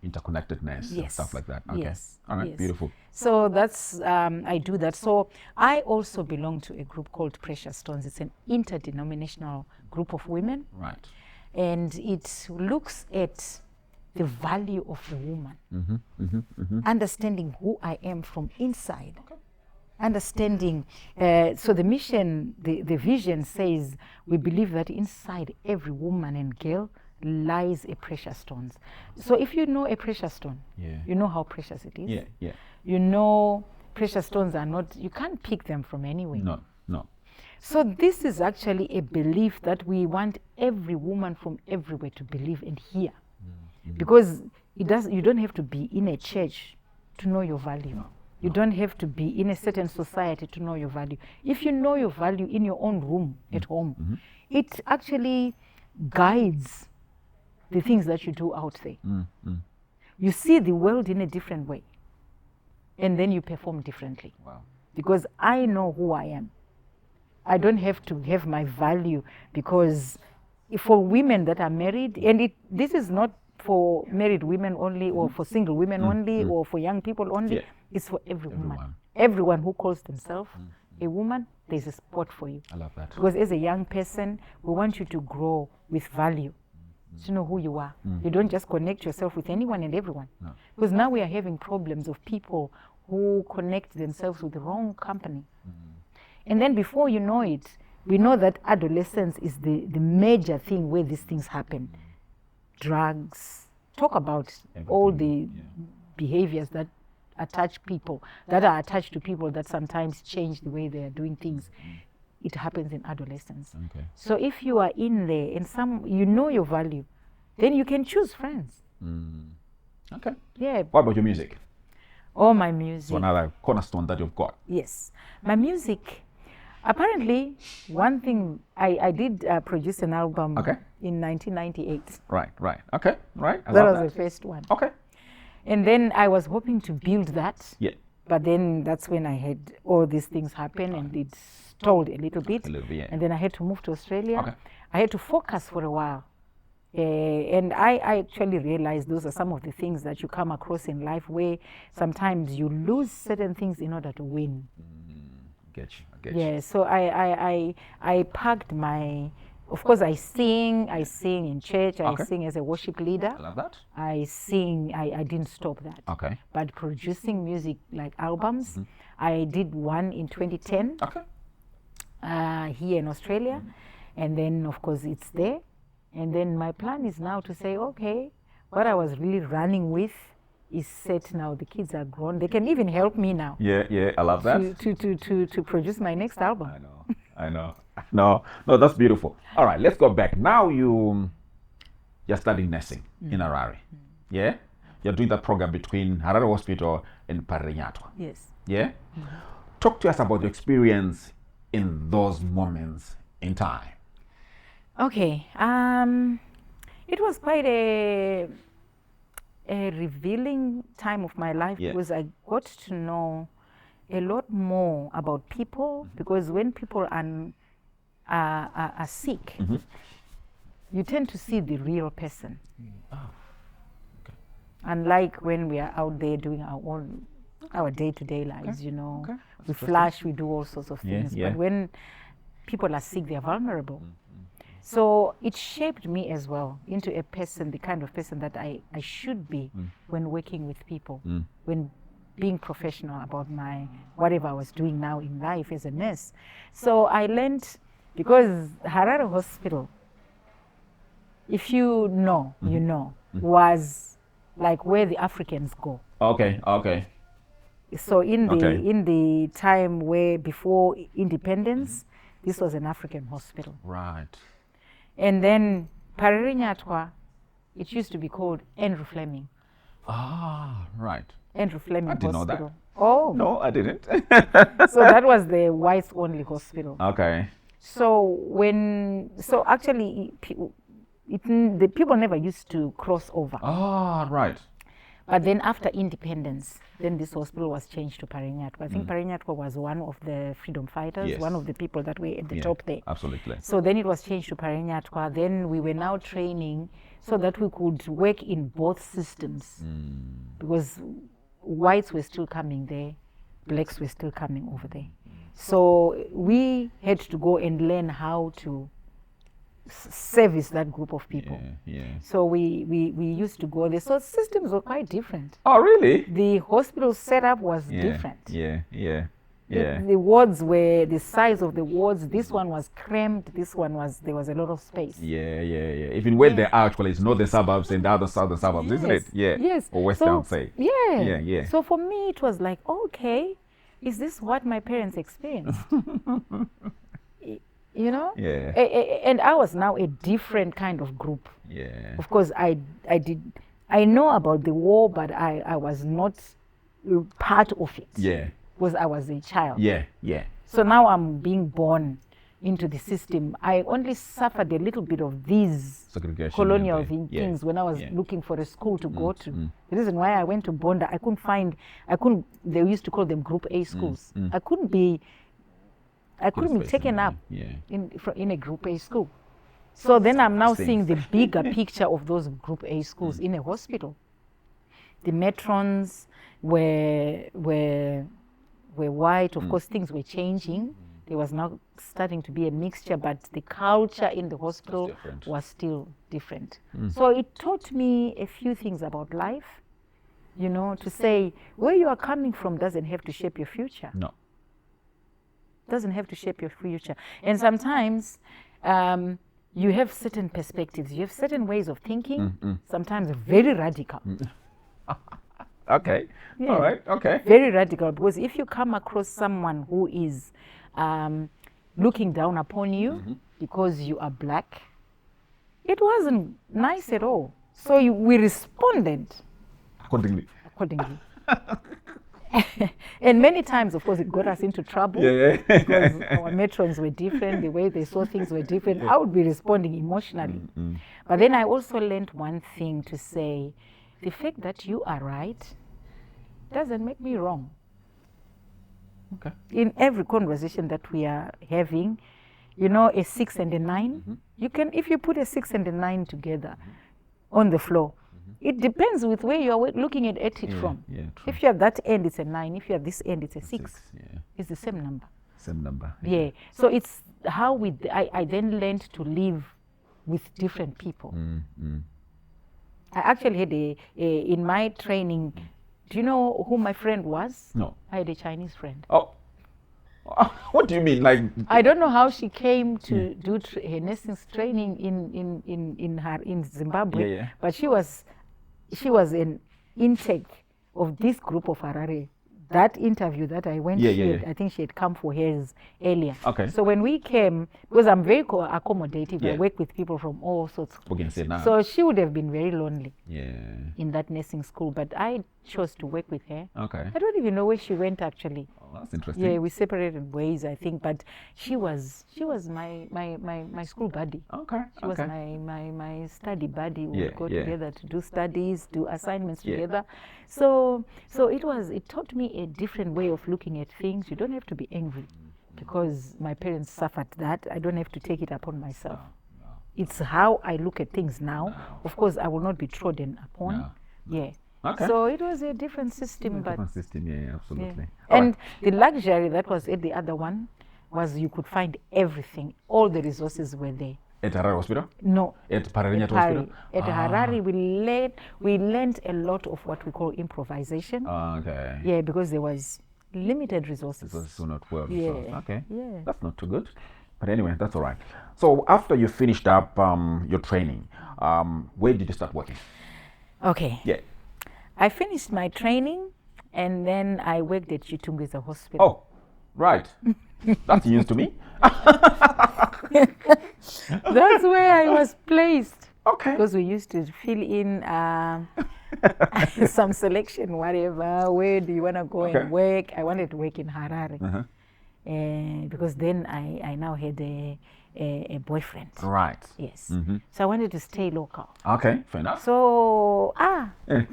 Interconnectedness and stuff like that. Okay. Yes. All right, yes. beautiful. So that's, I do that. So I also belong to a group called Precious Stones. It's an interdenominational group of women. Right. And it looks at the value of the woman, understanding who I am from inside. Understanding, so the mission, the vision says, we believe that inside every woman and girl lies a precious stone. So if you know a precious stone, you know how precious it is. Yeah. You know precious stones are not, you can't pick them from anywhere. No. So this is actually a belief that we want every woman from everywhere to believe and hear. Because you don't have to be in a church to know your value. You don't have to be in a certain society to know your value. If you know your value in your own room, at home, it actually guides the things that you do out there. You see the world in a different way. and then you perform differently. Wow. Because I know who I am. I don't have to have my value, because for women that are married, and this is not for married women only, or for single women only, or for young people only. Yeah. It's for everyone. Everyone. Everyone who calls themselves a woman, there's a spot for you. I love that. Because as a young person, we want you to grow with value, to know who you are. You don't just connect yourself with anyone and everyone. No. Because now we are having problems of people who connect themselves with the wrong company. And then before you know it, we know that adolescence is the major thing where these things happen. Drugs, talk about all the behaviors that attach people, that are attached to people, that sometimes change the way they are doing things. It happens in adolescence. Okay. So if you are in there and you know your value, then you can choose friends. Okay. Yeah. What about your music? All my music. So another cornerstone that you've got. Yes. My music, apparently, one thing, I did produce an album in 1998. Right. Okay, right. That was the first one. Okay. And then I was hoping to build that. Yeah. But then that's when I had all these things happen, and it stalled a little bit. Yeah. And then I had to move to Australia. Okay. I had to focus for a while. And I actually realized those are some of the things that you come across in life, where sometimes you lose certain things in order to win. I get you. Yeah, so I packed my, of course I sing in church, I sing as a worship leader. I love that. I sing, I didn't stop that. Okay. But producing music like albums, I did one in 2010 here in Australia. And then of course it's there. And then my plan is now to say, okay, what I was really running with is set now. The kids are grown. They can even help me now. Yeah, I love that. To produce my next album. I know. No, that's beautiful. All right, let's go back. Now you're studying nursing in Harare. Yeah? You're doing that program between Harare Hospital and Parañatwa. Yes. Yeah? Talk to us about your experience in those moments in time. Okay. It was quite a revealing time of my life, because I got to know a lot more about people, because when people are sick, you tend to see the real person. Unlike when we are out there doing our day-to-day lives, we flash, we do all sorts of things. But when people are sick, they are vulnerable. So it shaped me as well into a person, the kind of person that I should be when working with people, when being professional about my whatever I was doing now in life as a nurse. So I learned, because Harare Hospital, if you know, you know, was like where the Africans go. Okay. So in the time where before independence, this was an African hospital. Right. And then Parañatwa, it used to be called Andrew Fleming. Ah, right. Andrew Fleming Hospital. Hospital. I didn't know that. Oh. No, I didn't. So that was the whites only hospital. Okay. So actually, the people never used to cross over. Ah, right. But then after independence, then this hospital was changed to Parañatwa. I think Parañatwa was one of the freedom fighters, one of the people that were at the top there. Absolutely. So then it was changed to Parañatwa. Then we were now training so that we could work in both systems, because whites were still coming there, blacks were still coming over there. So we had to go and learn how to service that group of people. So we used to go there. So systems were quite different. Oh, really? The hospital setup was different. The wards were the size of the wards. This one was cramped. This one there was a lot of space. Even where they are actually, it's not the suburbs and the other southern suburbs, isn't it? Yes. Or Western, say. Yeah. So for me, it was like, okay, is this what my parents experienced? And I was now a different kind of group. Of course, I know about the war, but I was not part of it. Because I was a child. Yeah. So now I'm being born into the system. I only suffered a little bit of these Segregation colonial in a way. Yeah. things when I was Yeah. looking for a school to go to. The reason why I went to Bonda, they used to call them Group A schools. I couldn't be taken up in a Group A school. So then I'm now seeing the bigger picture of those Group A schools in a hospital. The matrons were white. Of course, things were changing. There was now starting to be a mixture, but the culture in the hospital was still different. So it taught me a few things about life, to say where you are coming from doesn't have to shape your future. No. Doesn't have to shape your future. And sometimes you have certain perspectives, you have certain ways of thinking, sometimes very radical. Okay. Yeah. All right. Okay. Very radical, because if you come across someone who is looking down upon you because you are black, it wasn't nice at all. So we responded Accordingly. And many times, of course, it got us into trouble because our matrons were different, the way they saw things were different. I would be responding emotionally. But then I also learned one thing, to say, the fact that you are right doesn't make me wrong. Okay. In every conversation that we are having, a 6 and a 9, you can, if you put a 6 and a 9 together on the floor, it depends with where you are looking at it from. Yeah, true. If you have that end, it's a 9. If you have this end, it's a 6. Yeah. It's the same number. Same number. Yeah. So it's how I then learned to live with different people. I actually had in my training, do you know who my friend was? No. I had a Chinese friend. Oh. What do you mean? Like, I don't know how she came to do her nursing training in Zimbabwe, but she was an intake of this group of Harare. That interview that I went to, I think she had come for hers earlier. Okay. So when we came, because I'm very accommodative, I work with people from all sorts. So she would have been very lonely in that nursing school, but I chose to work with her. Okay. I don't even know where she went actually. Oh, that's interesting. Yeah, we separated ways, I think, but she was my school buddy. Okay. She was my study buddy. We would go together to do studies, do assignments together. So it taught me a different way of looking at things. You don't have to be angry because my parents suffered that. I don't have to take it upon myself. No. It's how I look at things now. No. Of course, I will not be trodden upon. No. Yeah. Okay. So it was a different system. Different system, yeah, absolutely. Yeah. And the luxury that was at the other one was you could find everything. All the resources were there. At Harare Hospital? No. At Pararinya Hospital? At Harare, we learned a lot of what we call improvisation. Okay. Yeah, because there was limited resources. It was so not well Yeah. resourced. Okay. Yeah. That's not too good. But anyway, that's all right. So after you finished up your training, where did you start working? Okay. Yeah. I finished my training and then I worked at Chitungwiza Hospital. Oh, right. That's news to me. That's where I was placed. Okay. Because we used to fill in some selection, whatever. Where do you want to go and work? I wanted to work in Harare. Because then I now had a boyfriend. Right. Yes. So I wanted to stay local. Okay, fair enough. So,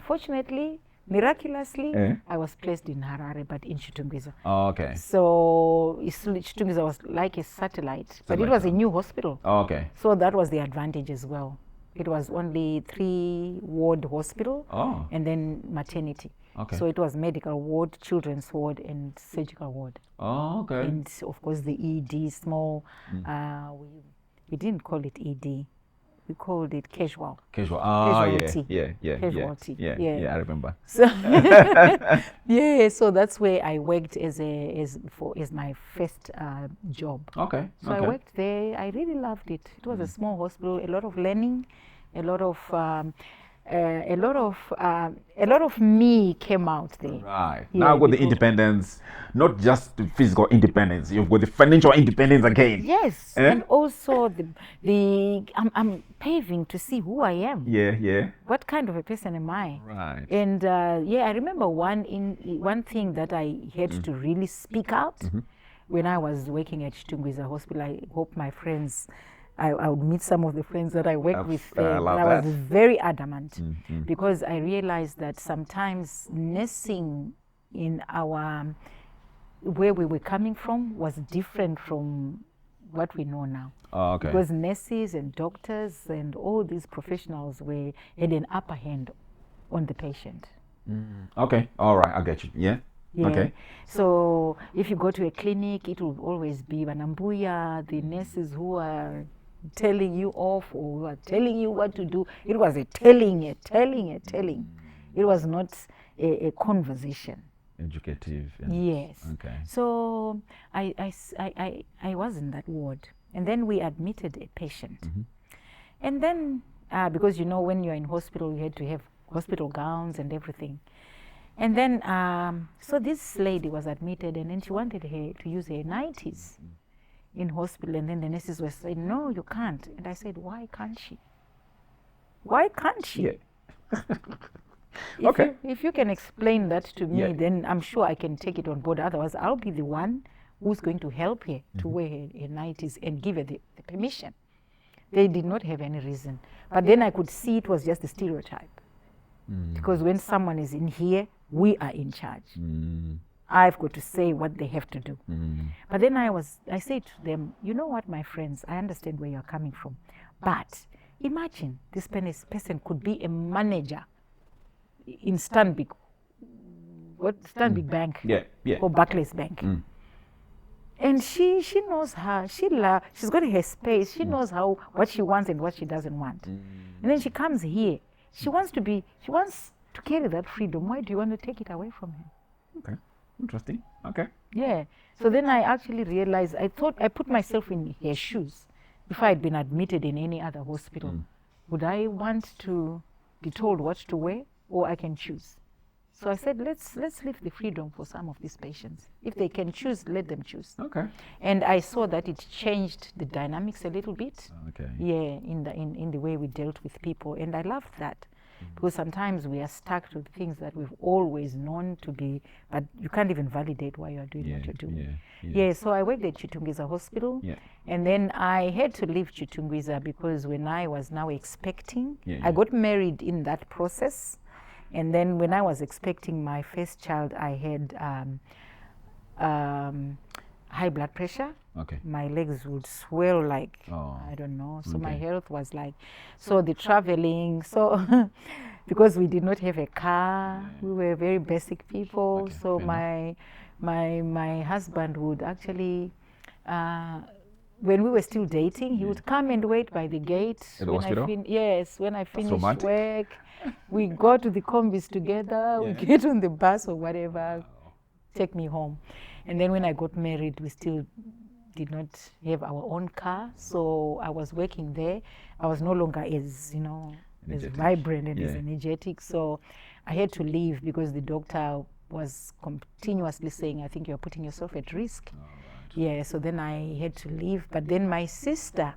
fortunately, miraculously, I was placed in Harare, but in Chitungwiza. Okay. So Chitungwiza was like a satellite, but it was a new hospital. Okay. So that was the advantage as well. It was only 3-ward hospital and then maternity. Okay. So it was medical ward, children's ward, and surgical ward. Oh, okay. And of course the ED, small, we didn't call it ED. We called it casual. Casual. Casualty. Yeah. Casualty. Yeah, I remember. So so that's where I worked as my first job. Okay. So I worked there. I really loved it. It was a small hospital, a lot of learning, a lot of me came out there. Right. Yeah, now with the independence, not just the physical independence, you've got the financial independence again. Yes. And also I'm paving to see who I am. Yeah. What kind of a person am I? Right. And I remember one thing that I had to really speak out when I was working at Chitungwiza Hospital, I hope my friends, I would meet some of the friends that I worked with there. love I was that. very adamant because I realized that sometimes nursing in our, where we were coming from was different from what we know now. Oh, okay. Because nurses and doctors and all these professionals had an upper hand on the patient. Okay, all right, I get you. Yeah. Yeah. Okay. So if you go to a clinic, it will always be Banambuya, the nurses who are telling you off or who are telling you what to do. It was a telling. It was not a conversation. Educative. Yes. Okay. So I was in that ward. And then we admitted a patient. And then, because you know, when you're in hospital, you had to have hospital gowns and everything. And then, so this lady was admitted, and then she wanted her to use her 90s in hospital. And then the nurses were saying, no, you can't. And I said, why can't she? Why can't she? Yeah. Okay. If you can explain that to me, Yeah. then I'm sure I can take it on board. Otherwise, I'll be the one who's going to help her to wear her 90s and give her the permission. They did not have any reason. But then I could see it was just a stereotype. Because when someone is in here, we are in charge. I've got to say what they have to do. But then I said to them, you know what, my friends, I understand where you're coming from. But imagine this person could be a manager in Stanbic Bank or Barclays Bank. And she knows her, she's got her space, she knows what she wants and what she doesn't want. And then she comes here, she wants to carry that freedom. Why do you want to take it away from her? Okay. Interesting. Okay. Yeah. So then I actually realized, I put myself in her shoes. If I had been admitted in any other hospital, would I want to be told what to wear, or I can choose? So I said, let's leave the freedom for some of these patients. If they can choose, let them choose. Okay. And I saw that it changed the dynamics a little bit. Okay. Yeah, in the way we dealt with people, and I loved that. Because sometimes we are stuck to things that we've always known to be, but you can't even validate why you are doing what you're doing. Yeah, so I worked at Chitungwiza Hospital, and then I had to leave Chitungwiza because when I was now expecting, I got married in that process. And then when I was expecting my first child, I had high blood pressure. Okay. My legs would swell like, I don't know. So my health was like, so the traveling, so because we did not have a car, we were very basic people. Okay, So fair my husband would actually, when we were still dating, he would come and wait by the gate. At the hospital? When I finished romantic. work, we go to the combis together, we get on the bus or whatever, take me home. And then when I got married, we still did not have our own car, so I was working there. I was no longer as vibrant and as energetic, so I had to leave because the doctor was continuously saying, I think you're putting yourself at risk. Yeah, so then I had to leave. But then my sister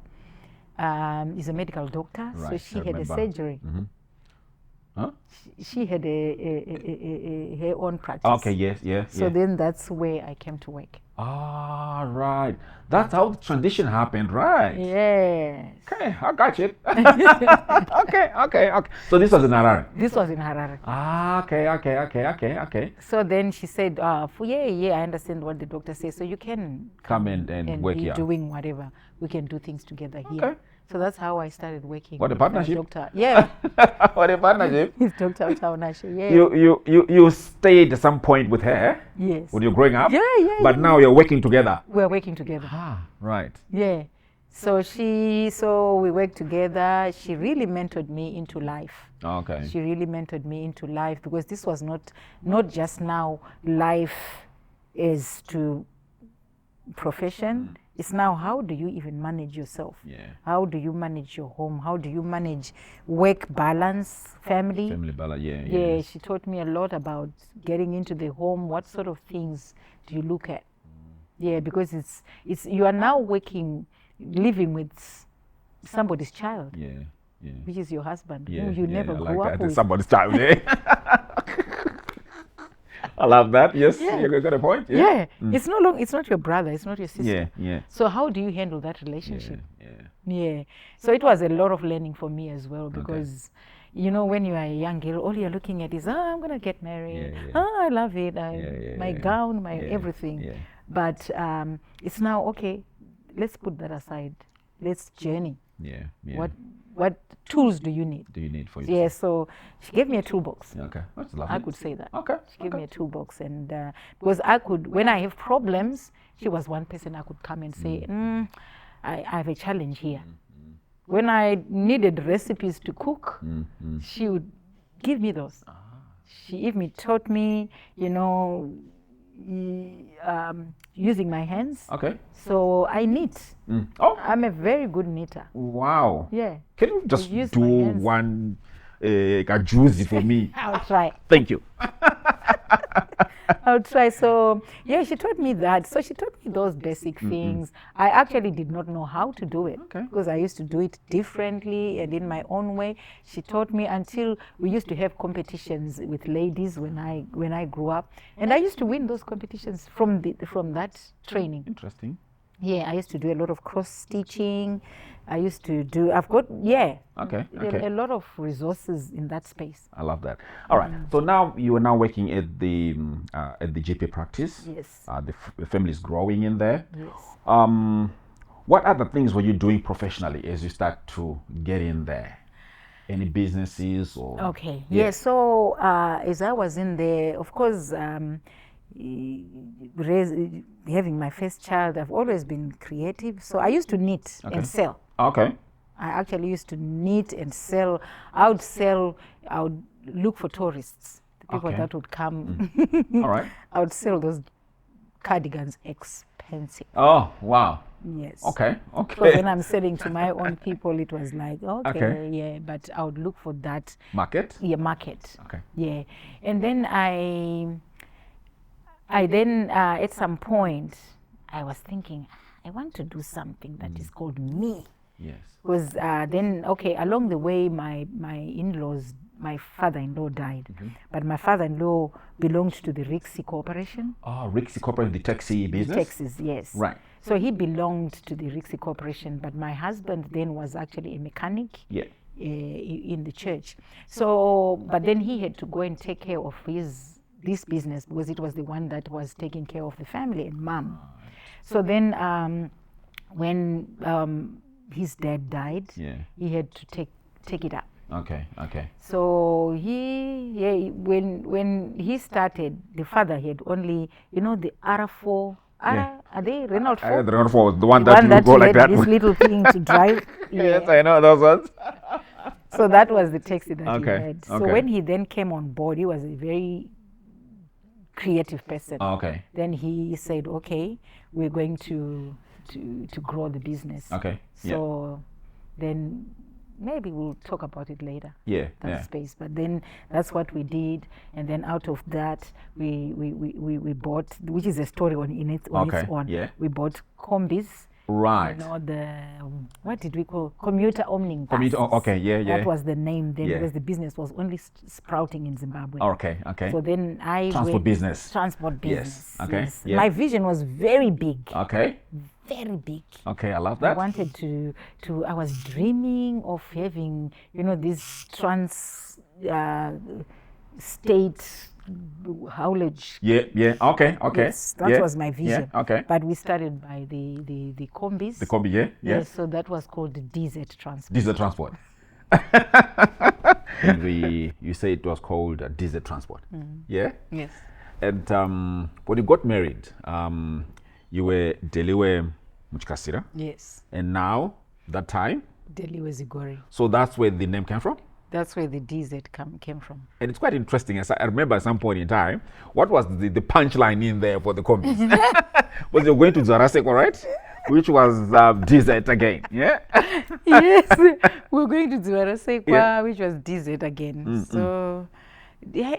is a medical doctor, so she had a surgery. Huh? She had her own practice. Okay, yes. So then that's where I came to work. Ah, right. That's how the transition happened, right? Yes. Okay, I got you. Okay. So this was in Harare? This was in Harare. Ah, okay. So then she said, I understand what the doctor says. So you can come and work be here. Doing whatever. We can do things together here. Okay. So that's how I started working. What a with partnership. Doctor. Yeah. What a partnership. It's Dr. Taunashe. Yeah. You stayed at some point with her? Yes. When you were growing up? Yeah. But now you're working together? We're working together. Ah, right. Yeah. So we worked together. She really mentored me into life. Okay. She really mentored me into life because this was not just now life as to profession. It's now, how do you even manage yourself? Yeah. How do you manage your home? How do you manage work balance, family? Family balance, Yeah, she taught me a lot about getting into the home. What sort of things do you look at? Yeah, because it's you are now living with somebody's child. Yeah. Which is your husband, Yeah, who you never grew up with. Somebody's child, I love that. Yes, Yeah. you got a point. Yeah. It's not your brother, it's not your sister. Yeah, yeah. So how do you handle that relationship? Yeah. Yeah. So it was a lot of learning for me as well because, you know, when you are a young girl, all you're looking at is, I'm going to get married. Yeah. I love it. My gown, my Yeah, everything. yeah. But it's now, okay, let's put that aside. Let's journey. Yeah. What tools do you need? Do you need for you? Yeah, so she gave me a toolbox. Okay, that's lovely. I could say that. Okay. She gave me a toolbox, and because I could, when I have problems, she was one person I could come and say, I have a challenge here. When I needed recipes to cook, she would give me those. She even taught me, you know, using my hands. Okay. So I knit. Oh, I'm a very good knitter. wow. Yeah. Can you just use do my hands. one juicy for me? I'll try. Thank you. I'll try. So yeah, she taught me that. So she taught me those basic things. I actually did not know how to do it because I used to do it differently and in my own way. She taught me until we used to have competitions with ladies when I grew up, and I used to win those competitions from that training. Interesting. Yeah, I used to do a lot of cross stitching. I've got Okay. a lot of resources in that space. I love that. All right. So now you are now working at the GP practice. Yes. The family is growing in there. Yes. What other things were you doing professionally as you start to get in there? Any businesses or? Okay. Yeah. So as I was in there, of course, having my first child, I've always been creative. So I used to knit and sell. Okay. I actually used to knit and sell. I would look for tourists, the people that would come. All right. I would sell those cardigans expensive. Oh, wow. Yes. Okay. Because when I'm selling to my own people, it was like, yeah, but I would look for that. Market? Yeah, market. Okay. Yeah. And then I then, at some point, I was thinking, I want to do something that is called me. Yes. Because then, along the way, my in-laws, my father-in-law died. But my father-in-law belonged to the Rixi Corporation. Oh, Rixi Corporation, the taxi business? Taxis, yes. Right. So he belonged to the Rixi Corporation, but my husband then was actually a mechanic in the church. So, but then he had to go and take care of this business because it was the one that was taking care of the family and mom. So then when his dad died, he had to take it up. Okay. So when he started, the father had only, the R4. Are they Renault 4? The Renault 4, the one that you go like that. This little thing to drive. Yes, I know those ones. So that was the taxi that he Okay, had. So okay. when he then came on board, he was a very creative person. Okay. Then he said, okay, we're going to grow the business. Okay. So then maybe we'll talk about it later. That space. But then that's what we did, and then out of that we bought, which is a story on its own. Yeah. We bought combis. Right. What did we call commuter omning buses. Commuter, okay, That was the name then because the business was only sprouting in Zimbabwe. Okay. So then Transport business. Yes. Okay. Yes. Yeah. My vision was very big. Okay. Very big. Okay, I love I that. wanted to I was dreaming of having, this state haulage. Yeah. Okay. Yes, that was my vision. Yeah. Okay. But we started by the combis. The combi, yeah. Yes, so that was called the DZ transport. Diesel transport. And you say it was called diesel transport. Yeah. Yes. And when you got married, you were Dheliwe Zigori. Yes. And now that time. Dheliwe Zigori. So that's where the name came from. That's where the DZ came from. And it's quite interesting. As I remember at some point in time, what was the punchline in there for the combis? Was you going to Zaraseko, right? Which was DZ again, yeah? Yes, we're going to Zaraseko, which was DZ again. So,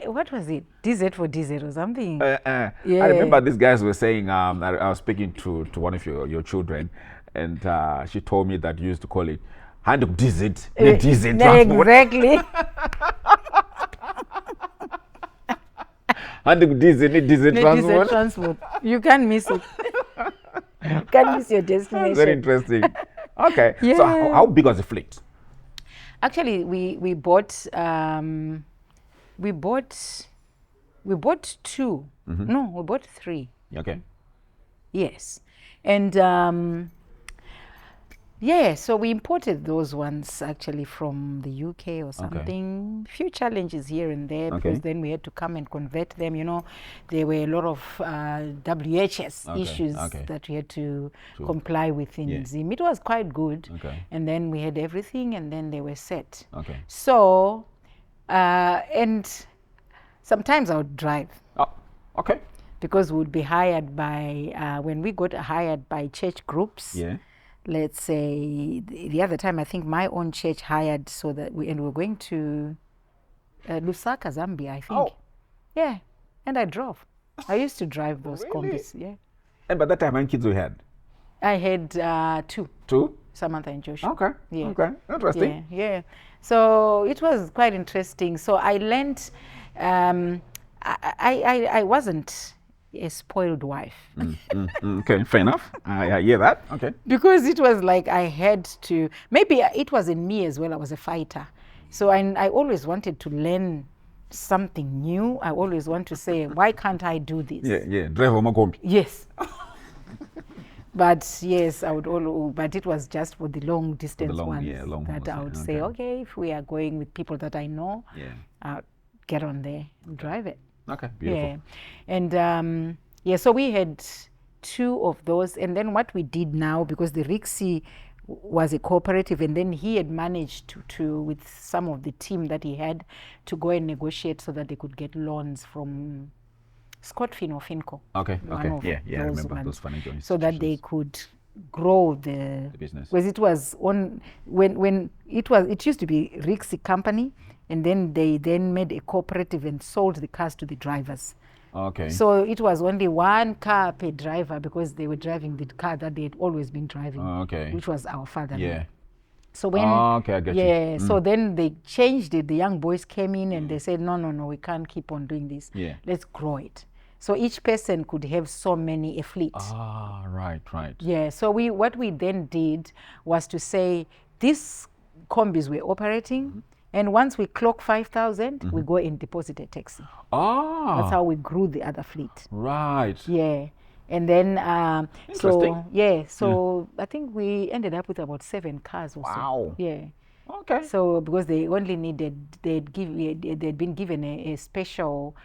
what was it? DZ for DZ or something? I remember these guys were saying, I was speaking to one of your children, and she told me that you used to call it hand of DZ, DZ transport. Exactly. And the diesel Diesel transport. transport. You can't miss it. You can't miss your destination. Very interesting. Okay. So Yeah. how big was the fleet? Actually, we bought two. No, we bought three. Okay. Yes, and yeah, so we imported those ones actually from the UK or something. Few challenges here and there because then we had to come and convert them. You know, there were a lot of WHS issues that we had to comply with in Zim. It was quite good, and then we had everything, and then they were set. Okay. So, and sometimes I would drive. Oh, okay. Because we would be hired by, when we got hired by church groups, let's say the other time I think my own church hired so that we were going to Lusaka, Zambia, I think. Oh. Yeah, and I drove. I used to drive those combis, yeah. And by that time, how many kids we had? I had two. Two? Samantha and Joshua. Okay. Yeah. Okay. Interesting. Yeah. So it was quite interesting. So I learned, I wasn't a spoiled wife. Okay, fair enough. I hear that. Okay. Because it was like I had to, maybe it was in me as well, I was a fighter. So I always wanted to learn something new. I always want to say, why can't I do this? Yeah. Drive on my combi. Yes. But yes, I would but it was just for the long distance ones that I would say, okay, if we are going with people that I know, I'll get on there and drive it. Okay, beautiful. Yeah, and so we had two of those, and then what we did now, because the Rixi was a cooperative, and then he had managed to with some of the team that he had to go and negotiate so that they could get loans from Scotfin or Finco. Okay. Yeah. I remember ones, those financial institutions. so that they could grow the business. Because it was on when it used to be Rixi company. And then they made a cooperative and sold the cars to the drivers. Okay. So it was only one car per driver because they were driving the car that they had always been driving, which was our father. Yeah. So when I get you. So then they changed it. The young boys came in and they said, no, we can't keep on doing this. Yeah. Let's grow it. So each person could have so many, a fleet. Right. Yeah. So what we then did was to say these combis were operating. And once we clock 5,000, we go and deposit a taxi. That's how we grew the other fleet. Right. Yeah. And then, Interesting. so I think we ended up with about 7 cars or so. Wow. Yeah. Okay. So because they only needed, they'd been given a special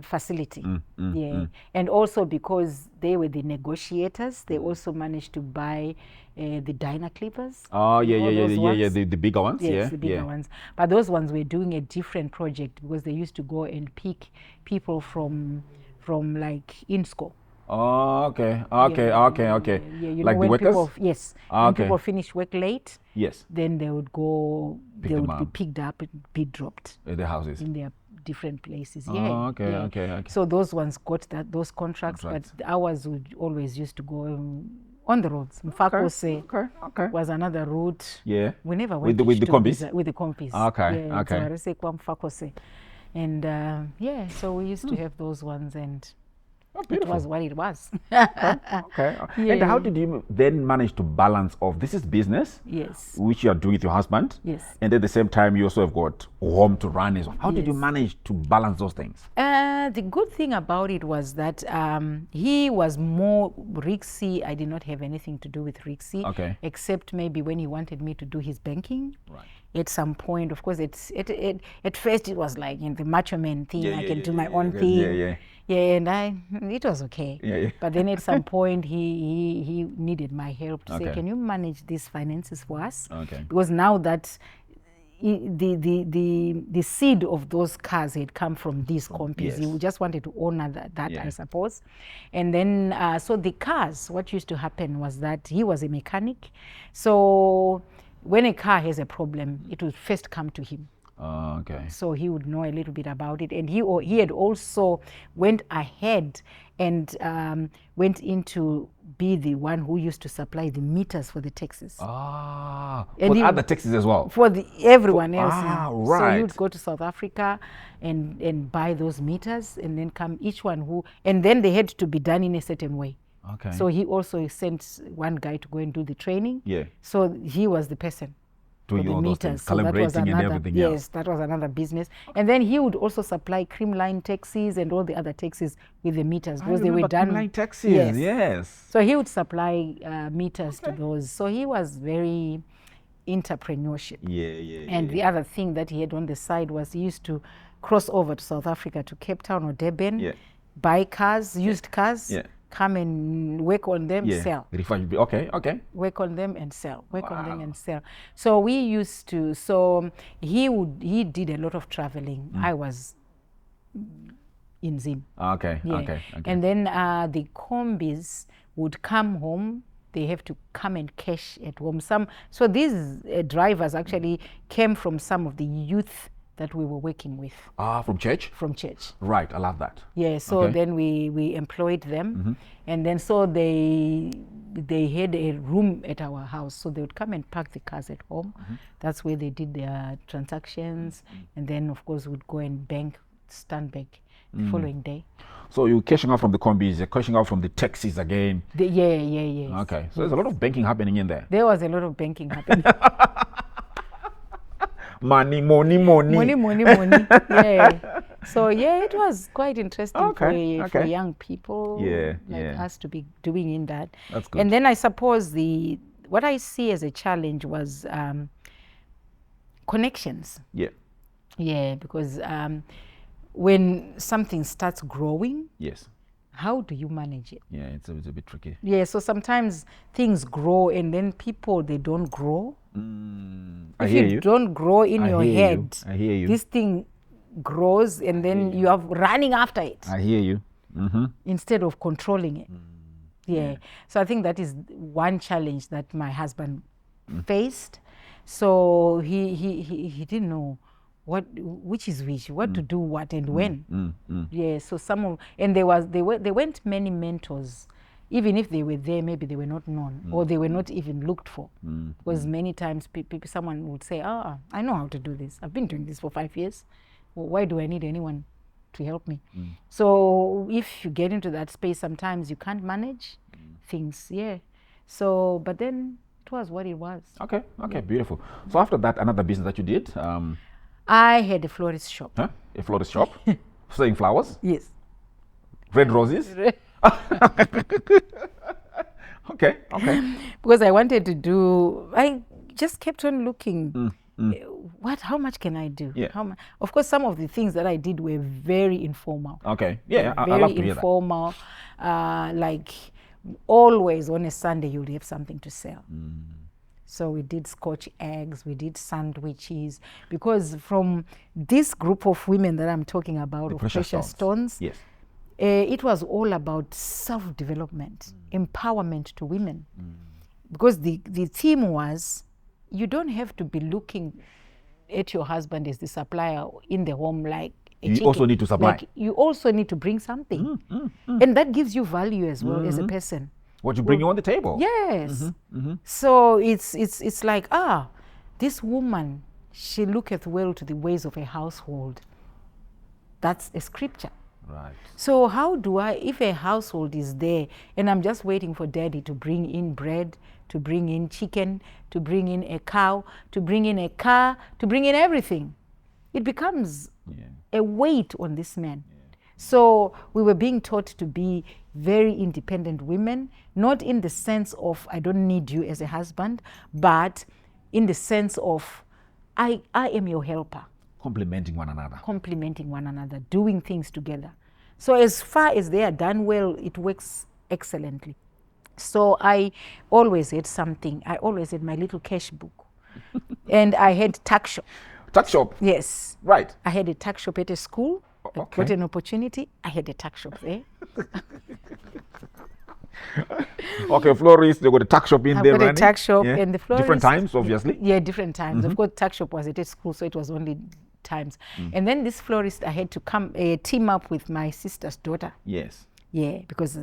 facility. And also because they were the negotiators, they also managed to buy the Dyna Clippers. The bigger ones. Yes, the bigger ones. But those ones were doing a different project because they used to go and pick people from like INSCO. Okay. You Like know, the workers? When people finish work late, yes, then they would go, Pick they them would be up. picked up and be dropped at the houses. in their different places. Okay. So those ones got those contracts, but ours would always used to go on the roads. Mfakose Okay. was another route. Yeah. We never went With the to combis? With the combis. Okay. So Mfakose. And so we used to have those ones, and it was what it was. Okay. And how did you then manage to balance off? This is business, Yes. which you are doing with your husband, Yes. and at the same time you also have got home to run as well. How did you Yes. manage to balance those things? The good thing about it was that he was more Rixi. I did not have anything to do with Rixi, except maybe when he wanted me to do his banking. Right. At some point, of course, at first it was like the macho man thing. I can do my own thing. And it was okay. But then at some point he needed my help to say, can you manage these finances for us? Because now that the seed of those cars had come from these companies, he just wanted to honor that I suppose. And then so the cars, what used to happen was that he was a mechanic, so when a car has a problem, it would first come to him. Okay. So he would know a little bit about it, and he had also went ahead and went into be the one who used to supply the meters for the taxis. Ah, And for other taxis as well. For everyone else. Right. So he would go to South Africa and buy those meters, and then come each one and then they had to be done in a certain way. Okay. So he also sent one guy to go and do the training. Yeah. So he was the person doing for the all those meters. things, So that was calibrating and another, everything yes, else. that was another business. And then he would also supply Creamline taxis and all the other taxis with the meters because they were done. Creamline taxis, yes. So he would supply meters to those. So he was very entrepreneurship. Yeah. And the other thing that he had on the side was he used to cross over to South Africa, to Cape Town or Durban, buy cars, used cars, come and work on them, sell. Okay. Work on them and sell. Work on them and sell. So we used to. So he did a lot of traveling. I was in Zim. Okay. And then the combis would come home. They have to come and cash at home. So these drivers actually came from some of the youth that we were working with. From church? From church. Right, I love that. Yeah, so then we employed them, and then so they had a room at our house, so they would come and park the cars at home. That's where they did their transactions, and then of course would go and stand back the following day. So you're cashing out from the combis, you're cashing out from the taxis again. Yeah. Okay, so there's a lot of banking happening in there. There was a lot of banking happening. Money. Yeah. So it was quite interesting for young people like us to be doing in that. That's good. And then I suppose what I see as a challenge was connections. Yeah, because when something starts growing, how do you manage it? Yeah, it's a bit tricky. Yeah, so sometimes things grow and then people, they don't grow. If you don't grow in your head, I hear you. This thing grows and then you are running after it. I hear you. Instead of controlling it. Yeah. So I think that is one challenge that my husband faced. So he didn't know which is which, what to do what and when. Yeah. So and there weren't many mentors. Even if they were there, maybe they were not known or they were not even looked for. Because many times someone would say, I know how to do this. I've been doing this for 5 years. Well, why do I need anyone to help me? So if you get into that space, sometimes you can't manage things. So, but then it was what it was. Okay, beautiful. So after that, another business that you did? I had a florist shop. A florist shop? Selling flowers? Yes. Red roses? Okay. Because I wanted to I just kept on looking. How much can I do? Of course, some of the things that I did were very informal. Okay. Yeah, I very love to hear that. informal. Like always on a Sunday, you'll have something to sell. So we did Scotch eggs, we did sandwiches, because from this group of women that I'm talking about, of precious stones, it was all about self-development, empowerment to women. Because the theme was, you don't have to be looking at your husband as the supplier in the home like a chicken. Also need to supply. Like, you also need to bring something. And that gives you value as well as a person. What you bring on the table. Yes. So it's like, this woman, she looketh well to the ways of a household. That's a scripture. Right. So how do if a household is there and I'm just waiting for daddy to bring in bread, to bring in chicken, to bring in a cow, to bring in a car, to bring in everything, it becomes a weight on this man. So we were being taught to be very independent women, not in the sense of I don't need you as a husband, but in the sense of I am your helper. Complementing one another. Doing things together. So as far as they are done well, it works excellently. So I always had something. I always had my little cash book. And I had tuck shop. Tuck shop? Yes. Right. I had a tuck shop at a school. I got an opportunity. I had a tuck shop there. Okay, florist, they got a tuck shop in there, right? A tuck shop and the florist. Different times, obviously. Different times. Of course, tuck shop was at a school, so it was only times. And then this florist, I had to come team up with my sister's daughter. Yes. Yeah, because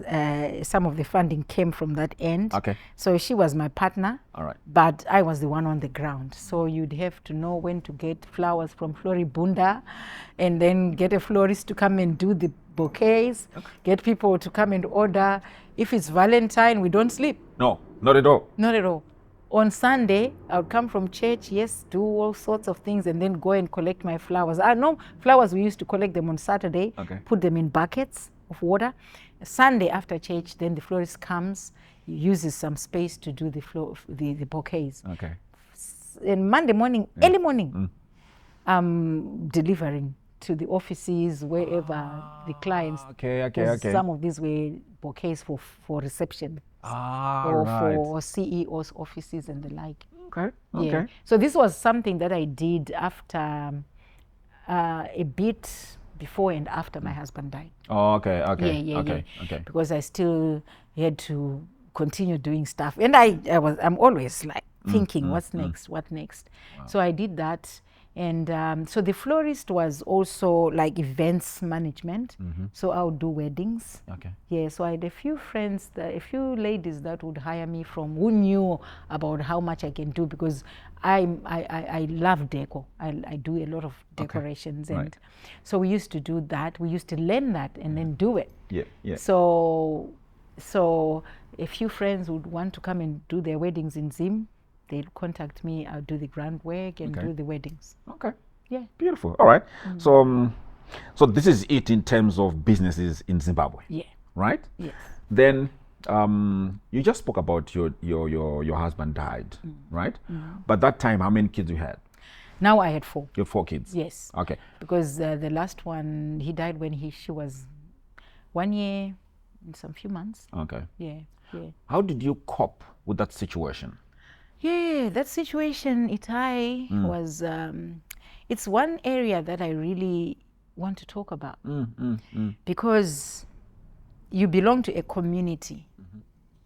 some of the funding came from that end. Okay. So she was my partner. All right. But I was the one on the ground. So you'd have to know when to get flowers from Floribunda, and then get a florist to come and do the bouquets, get people to come and order. If it's Valentine, we don't sleep. No, not at all. Not at all. On Sunday, I would come from church, yes, do all sorts of things, and then go and collect my flowers. I know flowers, we used to collect them on Saturday, put them in buckets of water. Sunday after church, then the florist comes, uses some space to do the bouquets. Okay. And Monday morning, early morning, I'm delivering to the offices, wherever the clients. Okay. Some of these were bouquets for reception. Or for CEOs' offices and the like. Okay. Yeah. So this was something that I did after a bit before and after my husband died. Oh, okay. Yeah. Because I still had to continue doing stuff, and I'm always like thinking, what's next? What next? Wow. So I did that. And so the florist was also like events management. So I would do weddings. Okay. Yeah, so I had a few friends, a few ladies that would hire me who knew about how much I can do, because I love deco. I do a lot of decorations. And so we used to do that. We used to learn that and then do it. Yeah. So a few friends would want to come and do their weddings in Zim. They'd contact me, I'll do the groundwork and do the weddings. Okay. Yeah. Beautiful. All right. So this is it in terms of businesses in Zimbabwe. Yeah. Right? Yes. Then you just spoke about your husband died, right? But that time, how many kids you had? Now I had 4. You have 4 kids? Yes. Okay. Because the last one, he died when she was 1 year and some few months. Okay. Yeah. How did you cope with that situation? Yeah, that situation, Itai, was, it's one area that I really want to talk about. Because you belong to a community,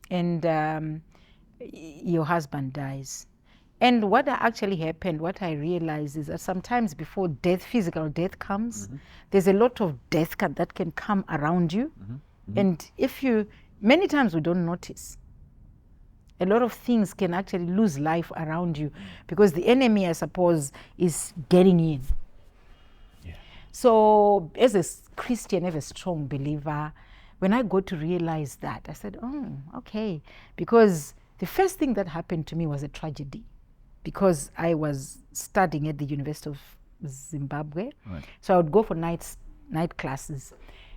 and your husband dies. And what actually happened, what I realized is that sometimes before death, physical death comes, there's a lot of death that can come around you. And many times we don't notice. A lot of things can actually lose life around you because the enemy, I suppose, is getting in. Yeah. So as a Christian, as a strong believer, when I got to realize that, I said, oh, okay. Because the first thing that happened to me was a tragedy, because I was studying at the University of Zimbabwe. Right. So I would go for night classes.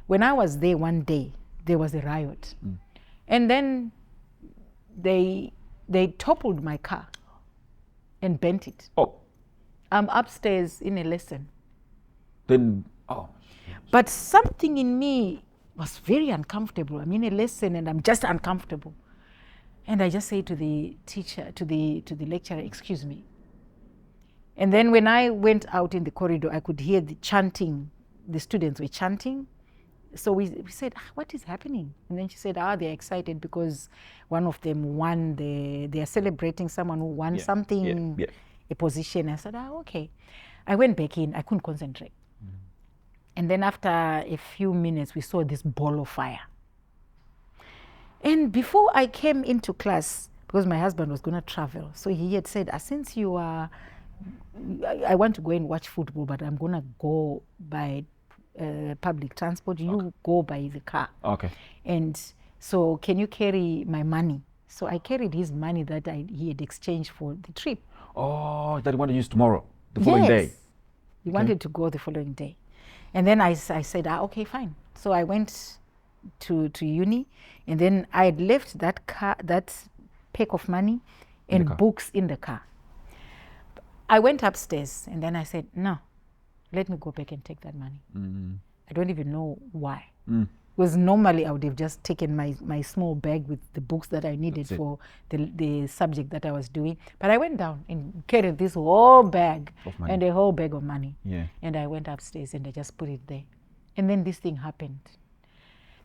When I was there one day, there was a riot. And then they toppled my car and bent it. Oh. I'm upstairs in a lesson. Then, But something in me was very uncomfortable. I'm in a lesson and I'm just uncomfortable. And I just say to the teacher, to the lecturer, excuse me. And then when I went out in the corridor, I could hear the chanting. The students were chanting. So we said, what is happening? And then she said, they're excited because one of them won, they are celebrating someone who won something, a position. I said, okay. I went back in, I couldn't concentrate. And then after a few minutes, we saw this ball of fire. And before I came into class, because my husband was going to travel, so he had said, since you are, I want to go and watch football, but I'm going to go by public transport, you go by the car. Okay. And so can you carry my money? So I carried his money that he had exchanged for the trip. Oh, that he wanted to use tomorrow, the following day? He wanted to go the following day. And then I said, okay, fine. So I went to uni, and then I had left that pack of money and books in the car. I went upstairs, and then I said, no, let me go back and take that money. I don't even know why. Because normally I would have just taken my small bag with the books that I needed for the subject that I was doing. But I went down and carried this whole bag and a whole bag of money. Yeah. And I went upstairs and I just put it there. And then this thing happened.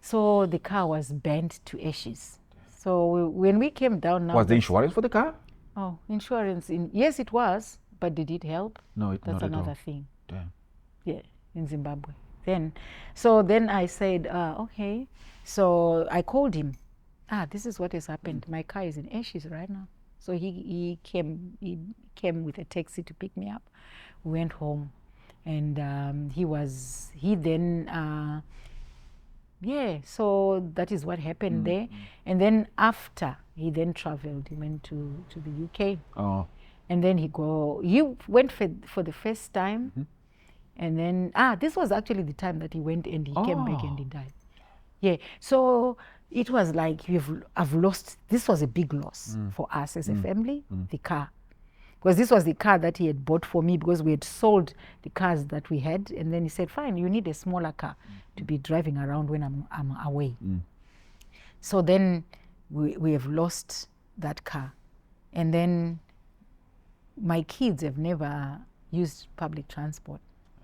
So the car was burnt to ashes. So when we came down now... Was the insurance for the car? Oh, insurance. Yes, it was. But did it help? No, That's another thing. Damn. Yeah, in Zimbabwe. Then I said, okay. So I called him. This is what has happened. My car is in ashes right now. So he came with a taxi to pick me up. We went home, and so that is what happened there. And then after, he then traveled. He went to the UK. Oh. And then he went for the first time. And then, this was actually the time that he went and he came back and he died. Yeah, so it was like I've lost, this was a big loss for us as a family, the car. Because this was the car that he had bought for me, because we had sold the cars that we had. And then he said, fine, you need a smaller car to be driving around when I'm away. So then we have lost that car. And then my kids have never used public transport.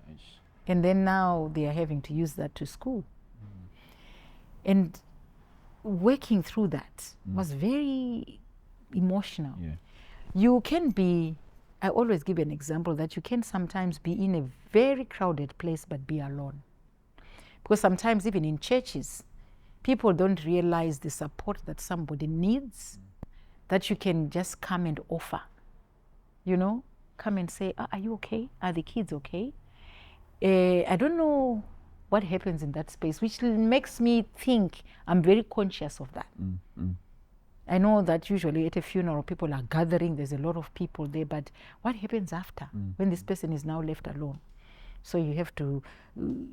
Nice. And then now they are having to use that to school. And working through that was very emotional. Yeah. You can be, I always give an example that you can sometimes be in a very crowded place but be alone. Because sometimes even in churches, people don't realize the support that somebody needs, that you can just come and offer. You know, come and say, are you okay? Are the kids okay? I don't know what happens in that space, which makes me think I'm very conscious of that. I know that usually at a funeral, people are gathering, there's a lot of people there, but what happens after when this person is now left alone? So you have to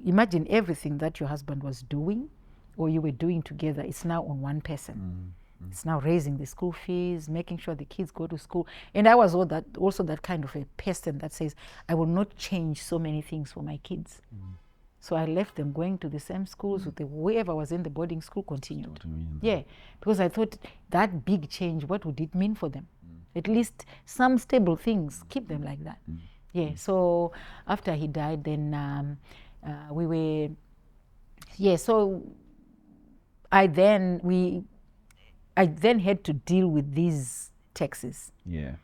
imagine everything that your husband was doing or you were doing together, it's now on one person. It's now raising the school fees, making sure the kids go to school. And I was also that kind of a person that says, I will not change so many things for my kids. So I left them going to the same schools with whoever was in the boarding school continued. Yeah, because I thought that big change, what would it mean for them? At least some stable things, keep them like that. Yeah, so after he died, then so I then had to deal with these taxes. Yeah.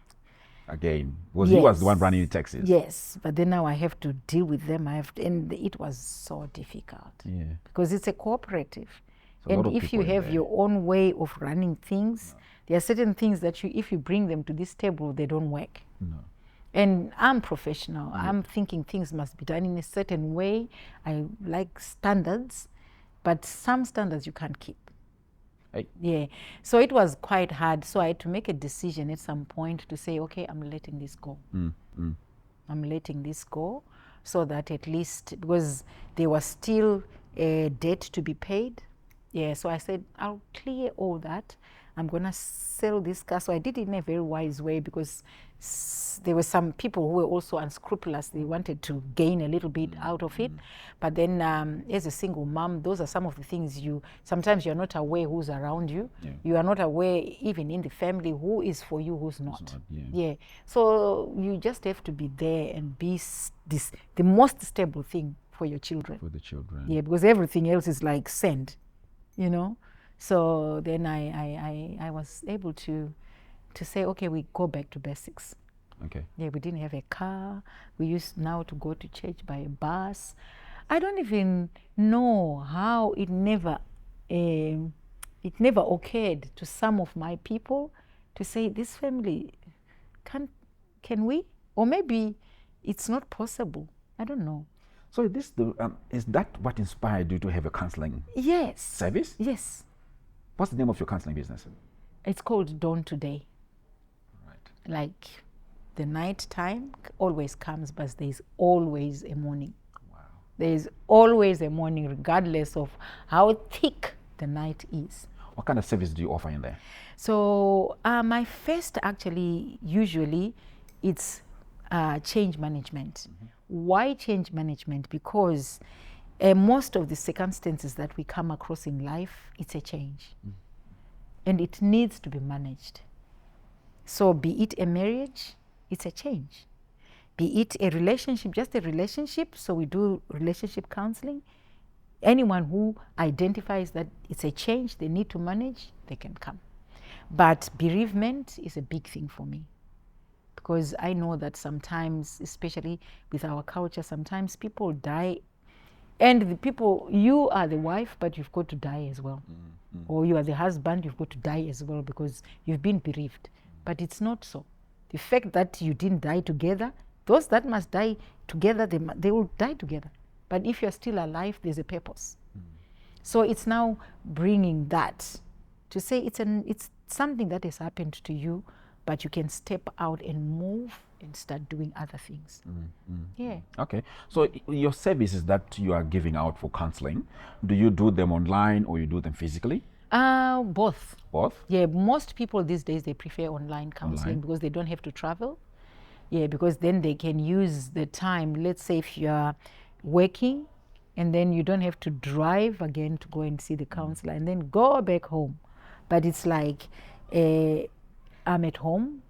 Again, because he was the one running the taxis. Yes, but then now I have to deal with them. And it was so difficult. Yeah. Because it's a cooperative. So and if you have your own way of running things, there are certain things that if you bring them to this table, they don't work. No. And I'm professional. I'm thinking things must be done in a certain way. I like standards, but some standards you can't keep. Yeah, so it was quite hard. So I had to make a decision at some point to say, okay, I'm letting this go. I'm letting this go so that at least, because there was still a debt to be paid. Yeah, so I said, I'll clear all that. I'm going to sell this car. So I did it in a very wise way because there were some people who were also unscrupulous. They wanted to gain a little bit out of it. But then as a single mom, those are some of the things sometimes you're not aware who's around you. Yeah. You are not aware even in the family who is for you, who's not. Yeah. So you just have to be there and be the most stable thing for your children. For the children. Yeah, because everything else is like sand, you know. So then I was able to say, okay, we go back to basics. Okay. Yeah, we didn't have a car. We used now to go to church by a bus. I don't even know how it never occurred to some of my people to say, this family, can we? Or maybe it's not possible. I don't know. So is that what inspired you to have a counseling service? Yes. What's the name of your counseling business? It's called Dawn Today. Right. Like the night time always comes, but there's always a morning. Wow. There's always a morning, regardless of how thick the night is. What kind of service do you offer in there? So my first usually it's change management. Why change management? Because most of the circumstances that we come across in life, it's a change. And it needs to be managed. So be it a marriage, it's a change. Be it a relationship, just a relationship, so we do relationship counseling. Anyone who identifies that it's a change they need to manage, they can come. But bereavement is a big thing for me. because I know that sometimes, especially with our culture, sometimes people die, and the people, you are the wife, but you've got to die as well. Or you are the husband, you've got to die as well because you've been bereaved. But it's not so. The fact that you didn't die together, those that must die together, they will die together. But if you're still alive, there's a purpose. So it's now bringing that to say it's something that has happened to you, but you can step out and move and start doing other things. Yeah. Okay. So your services that you are giving out for counseling, do you do them online or you do them physically? Both. Both? Yeah, most people these days, they prefer online counseling because they don't have to travel. Yeah, because then they can use the time. Let's say if you're working and then you don't have to drive again to go and see the counselor and then go back home. But it's like I'm at home,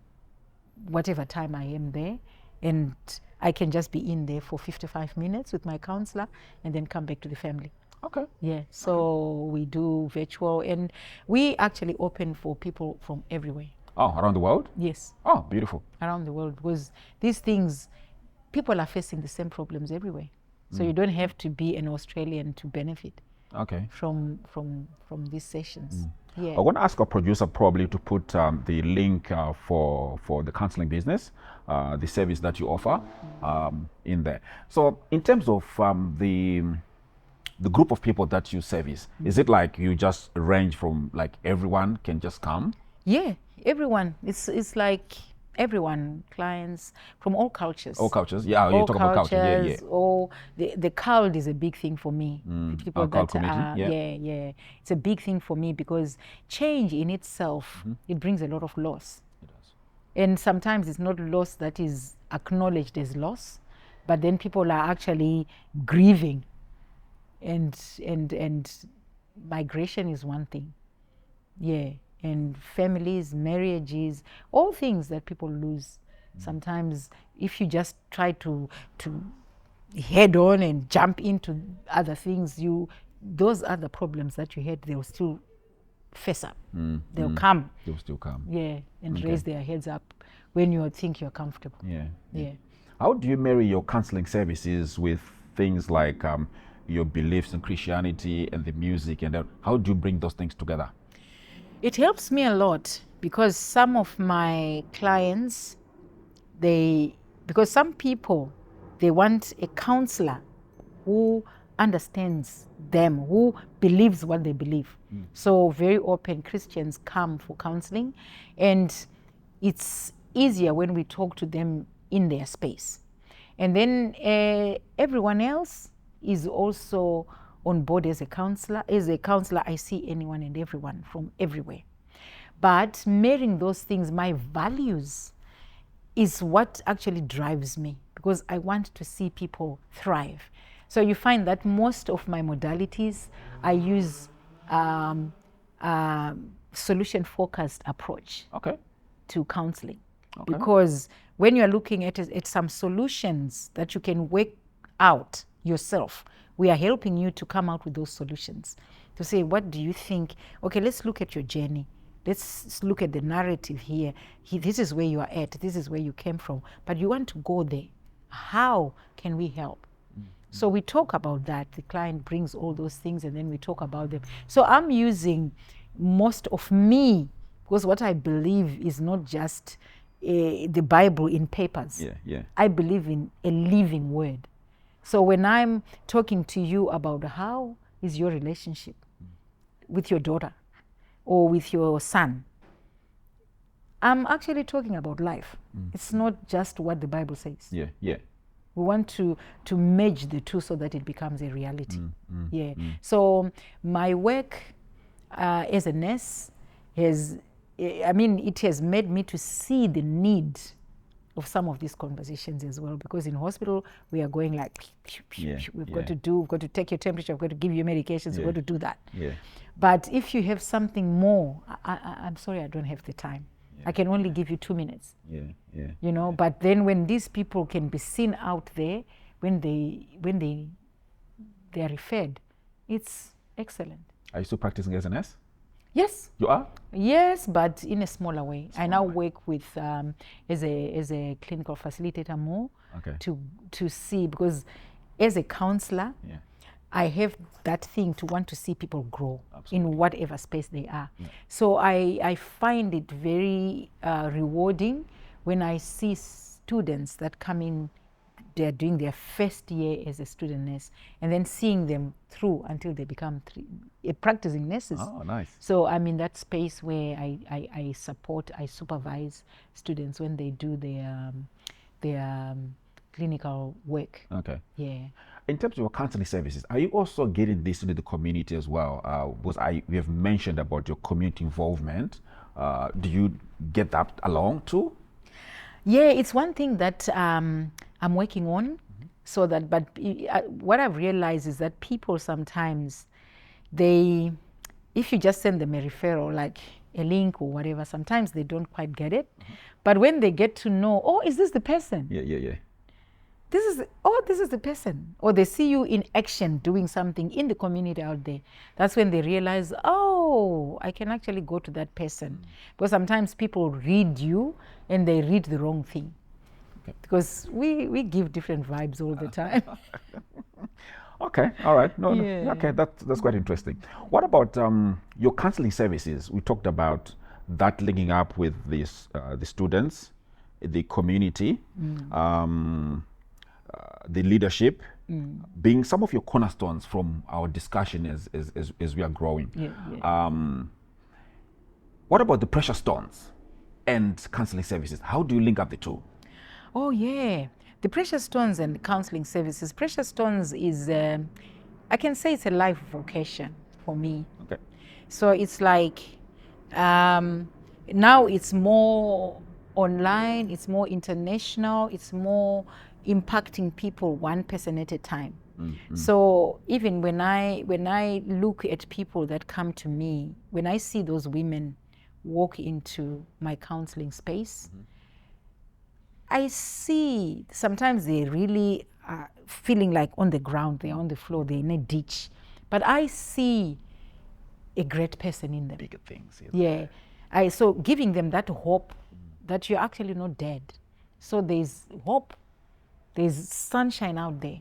whatever time I am there, and I can just be in there for 55 minutes with my counselor and then come back to the family. Okay. Yeah, so we do virtual, and we actually open for people from everywhere. Oh, around the world? Yes. Oh, beautiful. Around the world, because these things, people are facing the same problems everywhere. So you don't have to be an Australian to benefit from these sessions. Yeah. I want to ask our producer probably to put the link for the counseling business, the service that you offer in there. So in terms of the group of people that you service, is it like you just range from like everyone can just come? Yeah, everyone. It's like everyone, clients from all cultures. All cultures, yeah. You talk about culture, yeah. Or the cult is a big thing for me. The people that community, yeah, it's a big thing for me because change in itself it brings a lot of loss. It does. And sometimes it's not loss that is acknowledged as loss, but then people are actually grieving. And migration is one thing, yeah, and families, marriages, all things that people lose. Sometimes if you just try to head on and jump into other things, those other problems that you had, they'll still face up. They'll come. They'll still come. Yeah, and raise their heads up when you think you're comfortable. Yeah. How do you marry your counseling services with things like your beliefs in Christianity and the music, and how do you bring those things together? It helps me a lot because some of my clients, because some people, they want a counselor who understands them, who believes what they believe. So very often Christians come for counseling, and it's easier when we talk to them in their space. And then everyone else is also on board as a counselor. As a counselor, I see anyone and everyone from everywhere. But marrying those things, my values, is what actually drives me because I want to see people thrive. So you find that most of my modalities, I use solution-focused approach to counseling. Because when you're looking at some solutions that you can work out yourself, we are helping you to come out with those solutions. To say, what do you think? Okay, let's look at your journey. Let's look at the narrative here. This is where you are at. This is where you came from. But you want to go there. How can we help? So we talk about that. The client brings all those things and then we talk about them. So I'm using most of me because what I believe is not just the Bible in papers. I believe in a living word. So when I'm talking to you about how is your relationship with your daughter or with your son, I'm actually talking about life. It's not just what the Bible says. We want to merge the two so that it becomes a reality. So my work as a nurse it has made me to see the need of some of these conversations as well, because in hospital we are going like we've got to take your temperature, we've got to give you medications, we've got to do that. But if you have something more, I'm sorry, I don't have the time. I can only give you 2 minutes. You know, but then when these people can be seen out there, when they are referred, it's excellent. Are you still practicing as a nurse? Yes. You are? Yes, but in a smaller way. I now work with as a clinical facilitator more to see, because as a counselor, I have that thing to want to see people grow in whatever space they are. So I find it very rewarding when I see students that come in, they're doing their first year as a student nurse, and then seeing them through until they become practicing nurses. Oh, nice. So I'm in that space where I support, I supervise students when they do their clinical work. Okay. Yeah. In terms of your counseling services, are you also getting this into the community as well? Because we have mentioned about your community involvement. Do you get that along too? Yeah, it's one thing that I'm working on. So that, but what I've realized is that people sometimes, if you just send them a referral, like a link or whatever, sometimes they don't quite get it. But when they get to know, oh, is this the person? Yeah. This is the person. Or they see you in action doing something in the community out there. That's when they realize, oh, I can actually go to that person. Because sometimes people read you and they read the wrong thing. Okay. Because we give different vibes all the time. Okay, all right. No, okay, that's quite interesting. What about your counseling services? We talked about that linking up with the students, the community, the leadership, being some of your cornerstones from our discussion as we are growing. What about the pressure stones and counseling services? How do you link up the two? Oh, yeah. The Precious Stones and counseling services. Precious Stones is, I can say it's a life vocation for me. Okay. So it's like, now it's more online, it's more international, it's more impacting people one person at a time. So even when I look at people that come to me, when I see those women walk into my counseling space, I see sometimes they really are feeling like on the ground, they're on the floor, they're in a ditch. But I see a great person in them. Bigger things. Yeah. So giving them that hope that you're actually not dead. So there's hope, there's sunshine out there.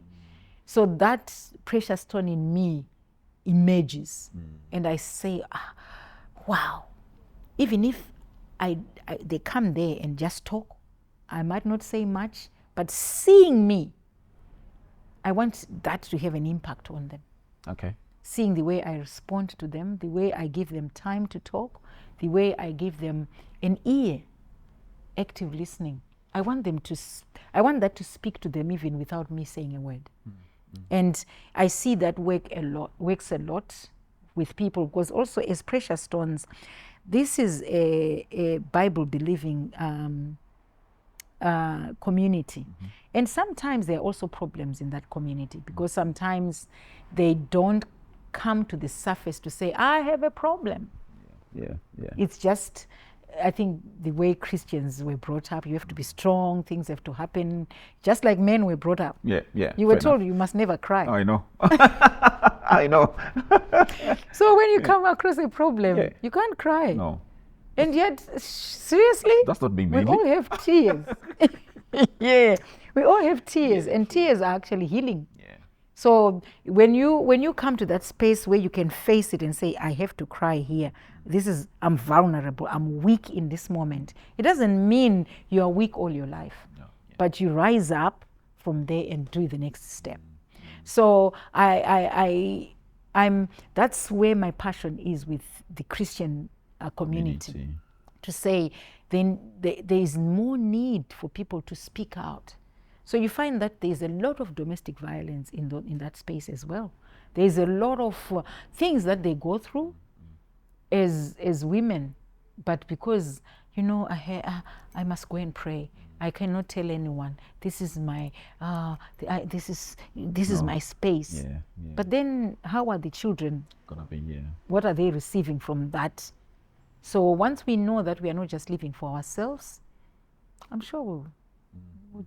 So that precious stone in me emerges. And I say, wow, even if they come there and just talk, I might not say much, but seeing me, I want that to have an impact on them. Okay. Seeing the way I respond to them, the way I give them time to talk, the way I give them an ear, active listening. I want that to speak to them even without me saying a word. And I see that works a lot with people, because also as Precious Stones, this is a Bible-believing community. And sometimes there are also problems in that community, because sometimes they don't come to the surface to say, I have a problem. Yeah. It's just, I think the way Christians were brought up, you have to be strong, things have to happen, just like men were brought up. Yeah. You were told you must never cry. I know. I know. So when you come across a problem, you can't cry. No. And yet, seriously, that's not being we all have tears. Yeah, we all have tears, and tears are actually healing. So when you come to that space where you can face it and say, I have to cry here, I'm vulnerable, I'm weak in this moment. It doesn't mean you are weak all your life, but you rise up from there and do the next step. So that's where my passion is with the Christian community. To say, then there is more need for people to speak out. So you find that there's a lot of domestic violence in that space as well. There's a lot of things that they go through as women, but because I must go and pray, I cannot tell anyone. This is my is my space. But then how are the children gonna be? What are they receiving from that? So once we know that we are not just living for ourselves, I'm sure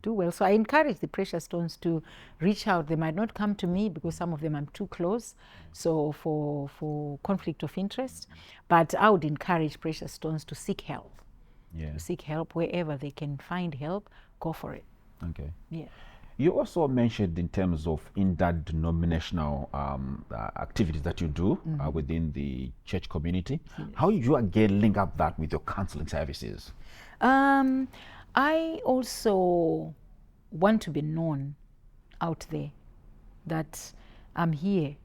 do well. So I encourage the precious stones to reach out. They might not come to me because some of them I'm too close, so for conflict of interest, but I would encourage precious stones to seek help. Yeah. To seek help wherever they can find help, go for it. Okay. Yeah. You also mentioned in terms of interdenominational activities that you do within the church community. Yes. How you again link up that with your counseling services? I also want to be known out there that I'm here.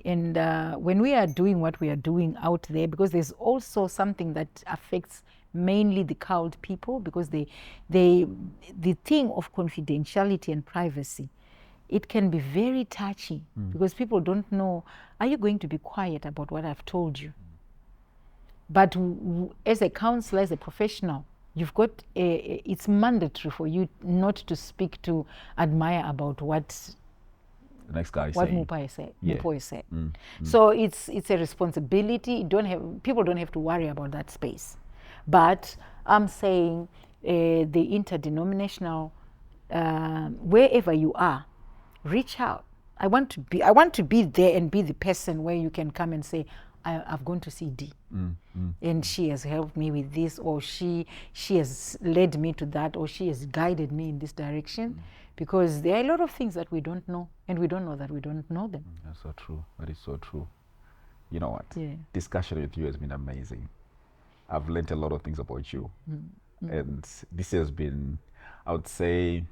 And when we are doing what we are doing out there, because there's also something that affects mainly the cowled people, because the thing of confidentiality and privacy, it can be very touchy because people don't know, are you going to be quiet about what I've told you? But as a counselor, as a professional, you've got it's mandatory for you not to speak to Admire about what The next guy is what saying. Mupo is saying. Yeah. Mupo is saying. So it's a responsibility. People don't have to worry about that space. But I'm saying the interdenominational, wherever you are, reach out. I want to be there and be the person where you can come and say, I've gone to see D, and she has helped me with this, or she has led me to that, or she has guided me in this direction, because there are a lot of things that we don't know, and we don't know that we don't know them. That's so true. That is so true. You know what? Yeah. Discussion with you has been amazing. I've learned a lot of things about you, and this has been, I would say,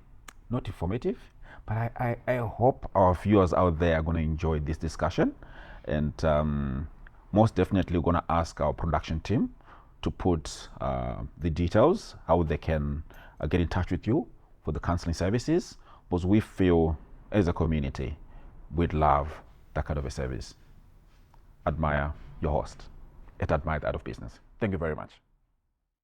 not informative, but I hope our viewers out there are going to enjoy this discussion, and most definitely we're going to ask our production team to put the details, how they can get in touch with you for the counseling services, because we feel as a community we'd love that kind of a service. Admire, your host at Admire the Art of Business. Thank you very much.